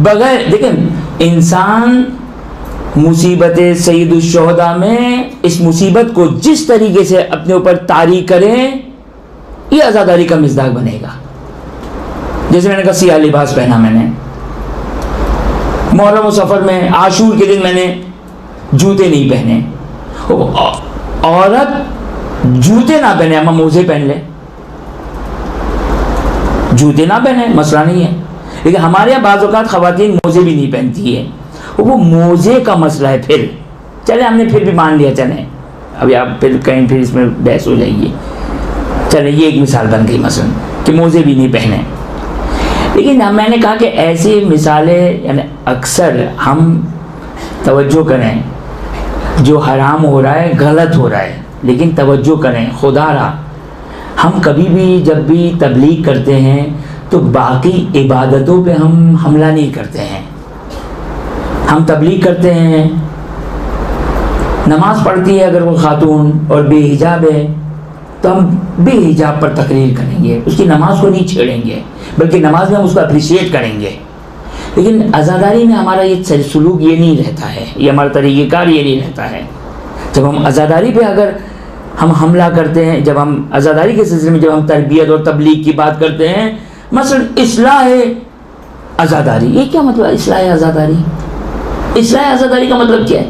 بغیر، دیکھیں انسان مصیبت سید الشہداء میں اس مصیبت کو جس طریقے سے اپنے اوپر طاری کرے یہ عزاداری کا مصداق بنے گا. جیسے میں نے کہا سیاہ لباس پہنا، میں نے محرم و سفر میں عاشور کے دن میں نے جوتے نہیں پہنے. عورت جوتے نہ پہنے, اما موزے پہن لے, جوتے نہ پہنے مسئلہ نہیں ہے. لیکن ہمارے یہاں بعض اوقات خواتین موزے بھی نہیں پہنتی ہے, وہ موزے کا مسئلہ ہے. پھر چلے ہم نے پھر بھی مان لیا, چلیں ابھی آپ پھر کہیں پھر اس میں بحث ہو جائے گی, چلے یہ ایک مثال بن گئی مثلا کہ موزے بھی نہیں پہنے. لیکن میں نے کہا کہ ایسی مثالیں یعنی اکثر ہم توجہ کریں, جو حرام ہو رہا ہے غلط ہو رہا ہے, لیکن توجہ کریں. خدا را ہم کبھی بھی جب بھی تبلیغ کرتے ہیں تو باقی عبادتوں پہ ہم حملہ نہیں کرتے ہیں. ہم تبلیغ کرتے ہیں, نماز پڑھتی ہے اگر وہ خاتون اور بے حجاب ہے تو ہم بے حجاب پر تقریر کریں گے, اس کی نماز کو نہیں چھیڑیں گے, بلکہ نماز میں ہم اس کو اپریشیٹ کریں گے. لیکن عزاداری میں ہمارا یہ سلوک یہ نہیں رہتا ہے, یہ ہمارا طریقہ کار یہ نہیں رہتا ہے. جب ہم عزاداری پہ اگر ہم حملہ کرتے ہیں, جب ہم عزاداری کے سلسلے میں جب ہم تربیت اور تبلیغ کی بات کرتے ہیں, مثلا اصلاح عزاداری, یہ کیا مطلب اصلاح عزاداری؟ اصلاح عزاداری کا مطلب کیا ہے؟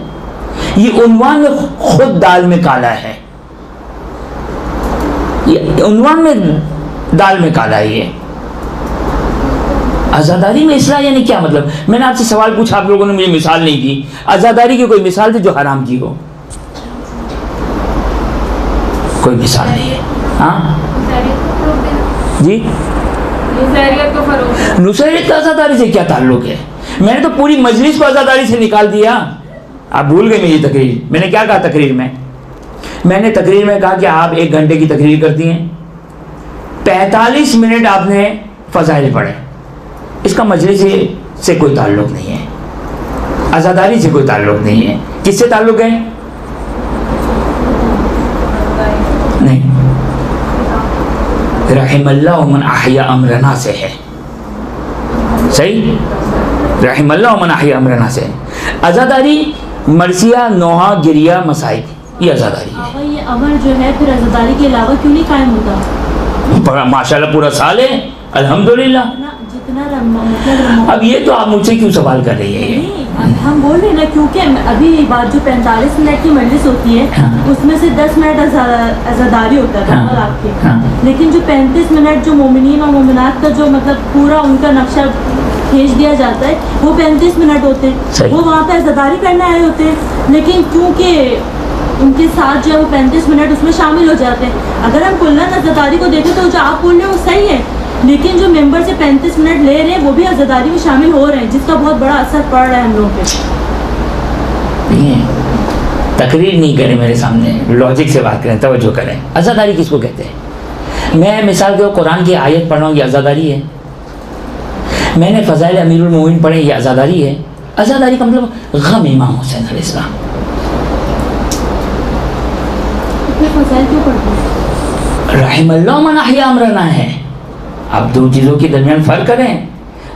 یہ عنوان میں خود دال میں کالا ہے, یہ عنوان میں دال میں کالا ہے. یہ عزاداری میں اصلاح یعنی کیا مطلب؟ میں نے آپ سے سوال پوچھا, آپ لوگوں نے مجھے مثال نہیں دی. عزاداری کی کوئی مثال دی جو حرام کی ہو؟ کوئی مثال نہیں ہے. ہاں جی, نصیحت کا عزاداری سے کیا تعلق ہے؟ میں نے تو پوری مجلس کو عزاداری سے نکال دیا. آپ بھول گئے میری تقریر, میں نے کیا کہا تقریر میں؟ میں نے تقریر میں کہا کہ آپ 1 گھنٹے کی تقریر کرتی ہیں, 45 منٹ آپ نے فضائل پڑھے. اس کا مجلس سے کوئی تعلق نہیں ہے, عزاداری سے کوئی تعلق نہیں ہے. کس سے تعلق ہے؟ نہیں, رحم اللہ من احیا امرنا سے ہے. صحیح, رحم اللہ من احیا امرنا سے. عزاداری مرثیہ, نوحہ, گریہ, مصائب, یہ عزاداری ہے. یہ امر جو ہے پھر عزاداری کے علاوہ کیوں نہیں قائم ہوتا؟ ماشاءاللہ پورا سال ہے الحمدللہ. اب یہ تو آپ مجھ سے کیوں سوال کر رہی ہے؟ ہم بول رہے ہیں نا, کیونکہ ابھی بات جو 45 منٹ کی مجلس ہوتی ہے اس میں سے 10 منٹ عزاداری ہوتا ہے آپ کے, لیکن جو 35 منٹ جو مومنین اور مومنات کا جو مطلب پورا ان کا نقشہ کھینچ دیا جاتا ہے وہ 35 منٹ ہوتے ہیں, وہ وہاں پہ عزاداری کرنے آئے ہوتے ہیں. لیکن کیونکہ ان کے ساتھ جو ہے وہ 35 منٹ اس میں شامل ہو جاتے ہیں. اگر ہم کلن عزاداری کو دیکھیں تو جو آپ بول رہے ہیں وہ صحیح ہے, لیکن جو ممبر سے 35 منٹ لے رہے ہیں وہ بھی عزاداری میں شامل ہو رہے ہیں, جس کا بہت بڑا اثر پڑ رہا ہے ہم لوگوں پہ. تقریر نہیں کریں میرے سامنے, لاجک سے بات کریں, توجہ کریں. عزاداری کس کو کہتے ہیں؟ میں مثال کے قرآن کی آیت پڑھ رہا ہوں, یہ عزاداری ہے. میں نے فضائل امیر المومنین پڑھے, یہ عزاداری ہے. عزاداری کا مطلب غم امام حسین علیہ السلام. فضائل کیوں پڑھتے ہیں؟ رحم اللہ من احیا امرنا ہے. آپ دو چیزوں کے درمیان فرق کریں.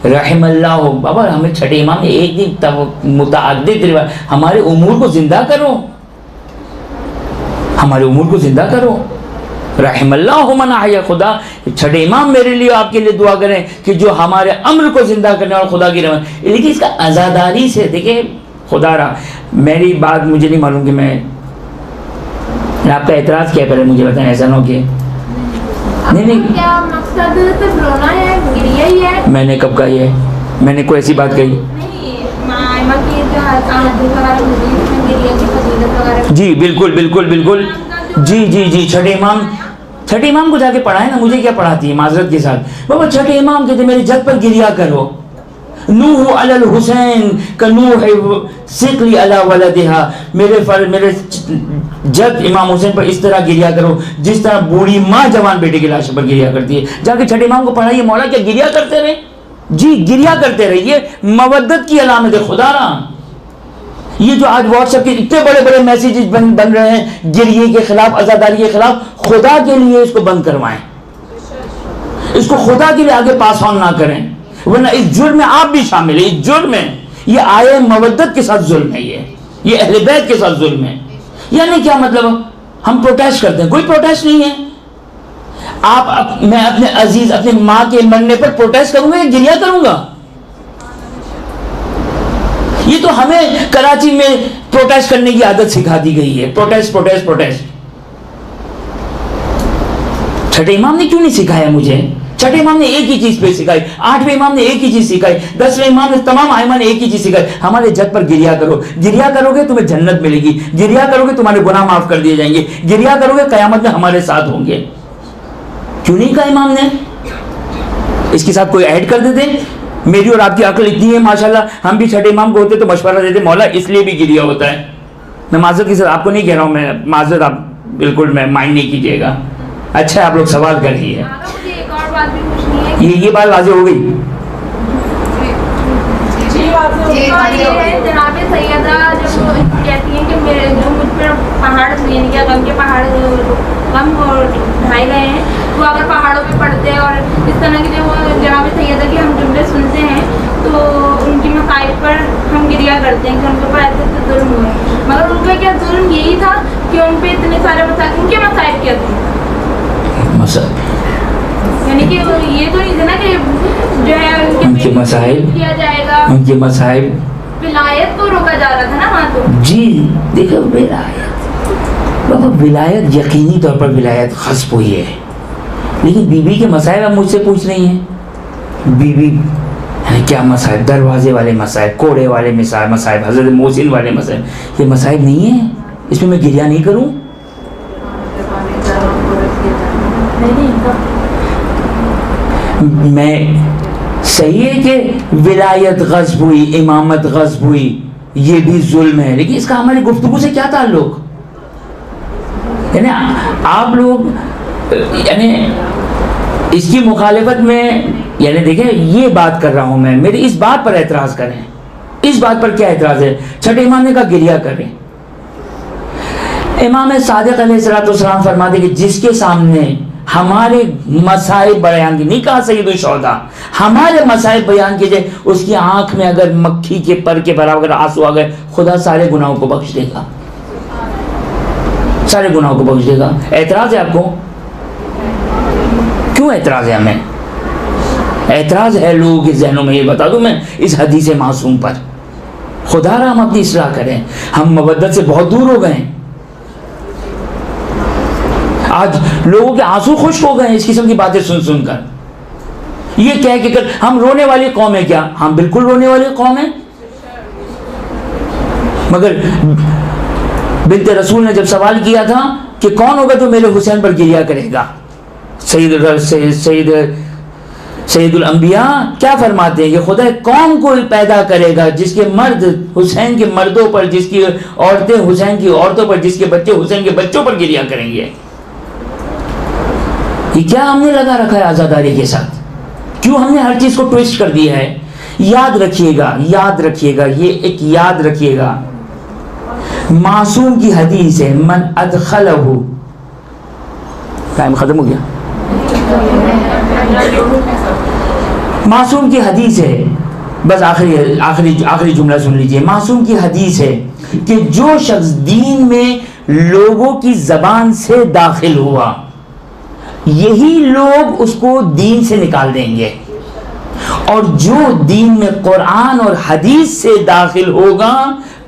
رحم اللہ, بابا ہمیں چھٹے امام نے ایک دن متعدد ہمارے امور کو زندہ کرو, ہمارے امور کو زندہ کرو. رحم اللہ من احیا, خدا چھٹے امام میرے لیے آپ کے لیے دعا کریں کہ جو ہمارے امر کو زندہ کرنے اور خدا کی رحمت. لیکن اس کا عزاداری سے دیکھیں, خدا را میری بات مجھے نہیں معلوم کہ میں آپ کا اعتراض کیا کریں, مجھے بتائیں, ایسا نہ ہو کہ نہیں کیا مقصد صرف رونا ہے, گریہ ہی ہے؟ میں نے کب کہا یہ؟ میں نے کوئی ایسی بات کہی؟ جی بالکل بالکل بالکل, جی جی جی. چھٹے امام کو جا کے پڑھائیں نا, مجھے کیا پڑھاتی ہے معذرت کے ساتھ. بابا چھٹے امام کہتے میرے جد پر گریہ کرو. نوح علی الحسین کا نوح ثقلی علی ولدہا, میرے جد امام حسین پر اس طرح گریہ کرو جس طرح بوڑھی ماں جوان بیٹے کی لاش پر گریہ کرتی ہے. جا کے چھٹے امام کو پڑھائیے, مولا کیا گریہ کرتے رہے؟ جی گریہ کرتے رہیے, مودت کی علامت ہے. خدا را یہ جو آج واٹس ایپ کے اتنے بڑے بڑے میسیجز بن رہے ہیں گریے کے خلاف, عزاداری کے خلاف, خدا کے لیے اس کو بند کروائیں, اس کو خدا کے لیے آگے پاس آن نہ کریں, ورنہ اس جرم میں آپ بھی شامل ہیں. اس جرم میں یہ آئے مودت کے ساتھ ظلم ہے, یہ اہل بیت کے ساتھ ظلم ہے. یعنی کیا مطلب؟ ہم پروٹیسٹ کرتے ہیں, کوئی پروٹیسٹ نہیں ہے. میں اپنے عزیز اپنی ماں کے مرنے پر پروٹیسٹ کروں گا یا گریہ کروں گا؟ یہ تو ہمیں کراچی میں پروٹیسٹ کرنے کی عادت سکھا دی گئی ہے، پروٹیسٹ پروٹیسٹ پروٹیسٹ. چھٹے امام نے کیوں نہیں سکھایا مجھے؟ چھٹے امام نے ایک ہی چیز پہ سکھائی، 8ویں امام نے ایک ہی چیز سکھائی، 10ویں امام نے تمام ائمہ نے ایک ہی چیز سکھائی، ہمارے جد پر گریا کرو، گریا کرو گے تمہیں جنت ملے گی، گریا کرو گے تمہارے گناہ معاف کر دیے جائیں گے، گریا کرو گے قیامت میں ہمارے ساتھ ہوں گے. کیوں نہیں کہا امام نے؟ اس کے ساتھ کوئی ایڈ کر دیتے. میری اور آپ کی عقل اتنی ہے ماشاءاللہ، ہم بھی چھٹے امام کو ہوتے تو مشورہ دیتے مولا اس لیے بھی گریا ہوتا ہے. میں معذرت کے ساتھ آپ کو نہیں کہہ رہا ہوں، میں معذرت، آپ بالکل میں مائنڈ نہیں کیجیے گا. اچھا آپ لوگ سوال کر رہی ہے. مجھے ایک اور بات بھی پوچھنی ہے. یہ بات واضح ہو گئی. اور یہ ہے جناب سیدہ جب وہ کہتی ہیں کہ میرے جو مجھ پر پہاڑ یعنی کہ غم کے پہاڑ غم ڈھائے گئے ہیں، وہ اگر پہاڑوں پہ پڑتے ہیں اور اس طرح کی جو جناب سیدہ کے ہم جملے سنتے ہیں تو ان کی مصائب پر ہم گریا کرتے ہیں کہ ان کے اوپر ایسے ظلم ہوئے، مگر ان کا کیا ظلم یہی تھا کہ ان پہ اتنے سارے مسائب، ان کے مصائب کیا تھے؟ یعنی کہ یہ تو نہیں تھا نا کہ جو ہے ان کے مسائب کیا جائے گا، ان کے مسائب ولایت کو روکا جا رہا تھا نا وہاں تو. جی دیکھو بابا ولایت یقینی طور پر ولایت غصب ہوئی ہے، لیکن بی بی کے مسائب آپ مجھ سے پوچھ رہی ہیں. بی بی کیا مسائب؟ دروازے والے مسائب، کوڑے والے مسائب، حضرت محسن والے مسائب، یہ مسائب نہیں ہیں، اس میں گریا نہیں کروں؟ میں صحیح ہے کہ ولایت غصب ہوئی، امامت غصب ہوئی، یہ بھی ظلم ہے، لیکن اس کا ہماری گفتگو سے کیا تعلق؟ یعنی آپ لوگ یعنی اس کی مخالفت میں، یعنی دیکھیں یہ بات کر رہا ہوں میں، میری اس بات پر اعتراض کریں. اس بات پر کیا اعتراض ہے؟ چھٹے امام نے کہا گریا کریں. امام صادق علیہ السلام فرماتے کہ جس کے سامنے ہمارے مسائب بیان کی، نہیں کہا سید الشہداء، ہمارے مسائب بیان کیے جائے، اس کی آنکھ میں اگر مکھی کے پر کے برابر آنسو آ گئے، خدا سارے گناہوں کو بخش دے گا، سارے گناہوں کو بخش دے گا. اعتراض ہے آپ کو؟ کیوں اعتراض ہے ہمیں؟ اعتراض ہے لوگوں کے ذہنوں میں، یہ بتا دوں میں، اس حدیث معصوم پر. خدا را ہم اپنی اصلاح کریں، ہم مودت سے بہت دور ہو گئے ہیں. آج لوگوں کے آنسو خشک ہو گئے ہیں اس قسم کی باتیں سن سن کر. یہ کہہ کہ ہم رونے والی قوم ہے. کیا ہم بالکل رونے والی قوم ہیں؟ مگر بنت رسول نے جب سوال کیا تھا کہ کون ہوگا جو میرے حسین پر گریا کرے گا، سید الانبیاء کیا فرماتے ہیں کہ خدا قوم کو پیدا کرے گا جس کے مرد حسین کے مردوں پر، جس کی عورتیں حسین کی عورتوں پر، جس کے بچے حسین کے بچوں پر گریا کریں گے. یہ کیا ہم نے لگا رکھا ہے آزاداری کے ساتھ؟ کیوں ہم نے ہر چیز کو ٹویسٹ کر دیا ہے؟ یاد رکھیے گا، یاد رکھیے گا، یہ ایک یاد رکھیے گا، معصوم کی حدیث ہے، من ادخلہ، ٹائم ختم ہو گیا، معصوم کی حدیث ہے، بس آخری جملہ سن لیجئے. معصوم کی حدیث ہے کہ جو شخص دین میں لوگوں کی زبان سے داخل ہوا، یہی لوگ اس کو دین سے نکال دیں گے، اور جو دین میں قرآن اور حدیث سے داخل ہوگا،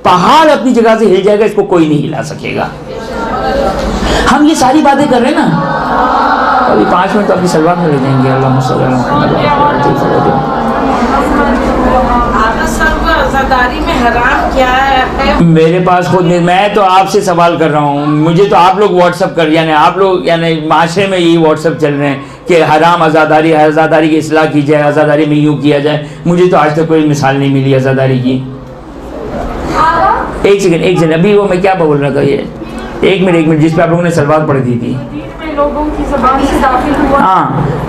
پہاڑ اپنی جگہ سے ہل جائے گا، اس کو کوئی نہیں ہلا سکے گا. ہم یہ ساری باتیں کر رہے ہیں نا، ابھی 5 منٹ تو اپنی سلوات میں لے جائیں گے. اللہم صلی اللہ علیہ وسلم. میرے پاس خود نہیں، میں تو آپ سے سوال کر رہا ہوں. مجھے تو آپ لوگ واٹس اپ کر، یعنی آپ لوگ یعنی معاشرے میں یہی واٹس اپ چل رہے ہیں کہ حرام آزاداری، آزاداری کی اصلاح کی جائے، آزاداری میں یوں کیا جائے. مجھے تو آج تک کوئی مثال نہیں ملی آزاداری کی. ایک سیکنڈ ابھی وہ میں کیا بول رہا تھا، یہ ایک منٹ جس پہ آپ لوگوں نے سلوات پڑھ دی تھی. ہاں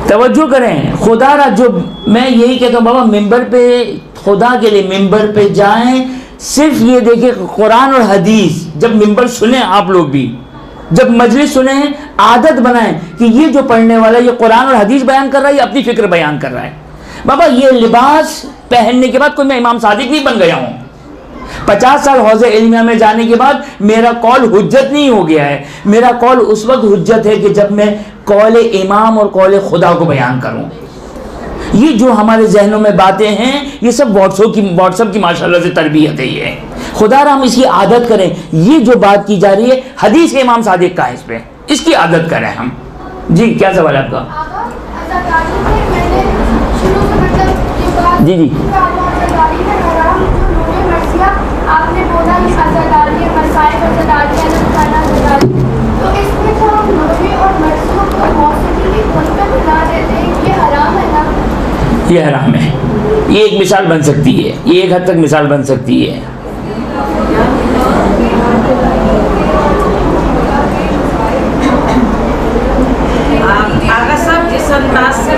توجہ کریں. خدا را جو میں یہی کہتا ہوں بابا، ممبر پہ خدا کے لیے ممبر پہ جائیں، صرف یہ دیکھیں قرآن اور حدیث. جب ممبر سنیں آپ لوگ بھی، جب مجلس سنیں، عادت بنائیں کہ یہ جو پڑھنے والا یہ قرآن اور حدیث بیان کر رہا ہے، یہ اپنی فکر بیان کر رہا ہے. بابا یہ لباس پہننے کے بعد کوئی میں امام صادق نہیں بن گیا ہوں. 50 سال حوض علمیہ میں جانے کے بعد میرا قول حجت نہیں ہو گیا ہے. میرا قول اس وقت حجت ہے کہ جب میں قول امام اور قول خدا کو بیان کروں. یہ جو ہمارے ذہنوں میں باتیں ہیں یہ سب واٹس ایپ کی ماشاءاللہ سے تربیت ہے. یہ خدا را ہم اس کی عادت کریں. یہ جو بات کی جا رہی ہے حدیث امام صادق کا ہے, اس پہ اس کی عادت کریں ہم. جی کیا سوال ہے آپ کا؟ جی جی آپ نے بولا عزاداری مسائل عزاداری تو اس میں جو ہم نوے اور مرسوں کو موسیقی کی دھن پہ ملا دیتے ہیں یہ حرام ہے نا؟ یہ حرام ہے. یہ ایک مثال بن سکتی ہے, یہ ایک حد تک مثال بن سکتی ہے.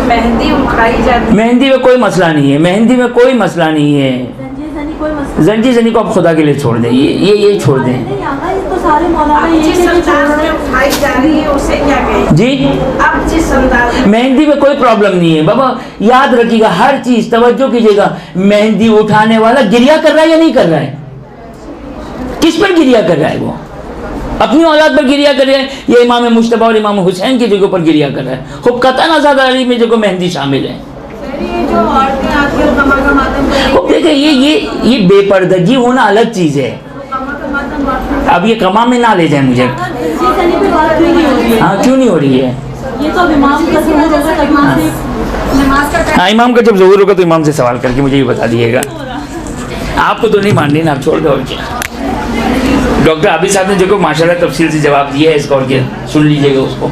مہندی اٹھائی جاتی, مہندی میں کوئی مسئلہ نہیں ہے, مہندی میں کوئی مسئلہ نہیں ہے. زنجی زنی کو آپ خدا کے لیے چھوڑ دیں, یہ چھوڑ دیں. تو سارے مولانا جس انداز میں اٹھائی جا رہی ہے اسے کیا کہیں؟ جی اب جس انداز میں مہندی میں کوئی پرابلم نہیں ہے بابا. یاد رکھیے گا ہر چیز, توجہ کیجیے گا, مہندی اٹھانے والا گریا کر رہا ہے یا نہیں کر رہا ہے؟ کس پر گریا کر رہا ہے؟ وہ اپنی اولاد پر گریا کر رہا ہے یا امام مجتبی اور امام حسین کی جگہ پر گریا کر رہا ہے؟ خوب قطعاً عزاداری میں جو مہندی شامل ہے. جو عورتیں آ کے کما کا ماتم خوب دیکھیں یہ بے پردگی ہونا الگ چیز ہے. اب یہ کما میں نہ لے جائیں مجھے. ہاں کیوں نہیں ہو رہی ہے؟ یہ تو امام کا ظہور ہوگا تب نماز کا ہاں امام کا جب ظہور ہوگا تو امام سے سوال کر کے مجھے یہ بتا دیے گا. آپ کو تو نہیں ماننی نا, آپ چھوڑ دو. اور کیا ڈاکٹر عابد صاحب نے جو ماشاءاللہ تفصیل سے جواب دیا ہے, اس کو اور کیا سن لیجیے گا اس کو.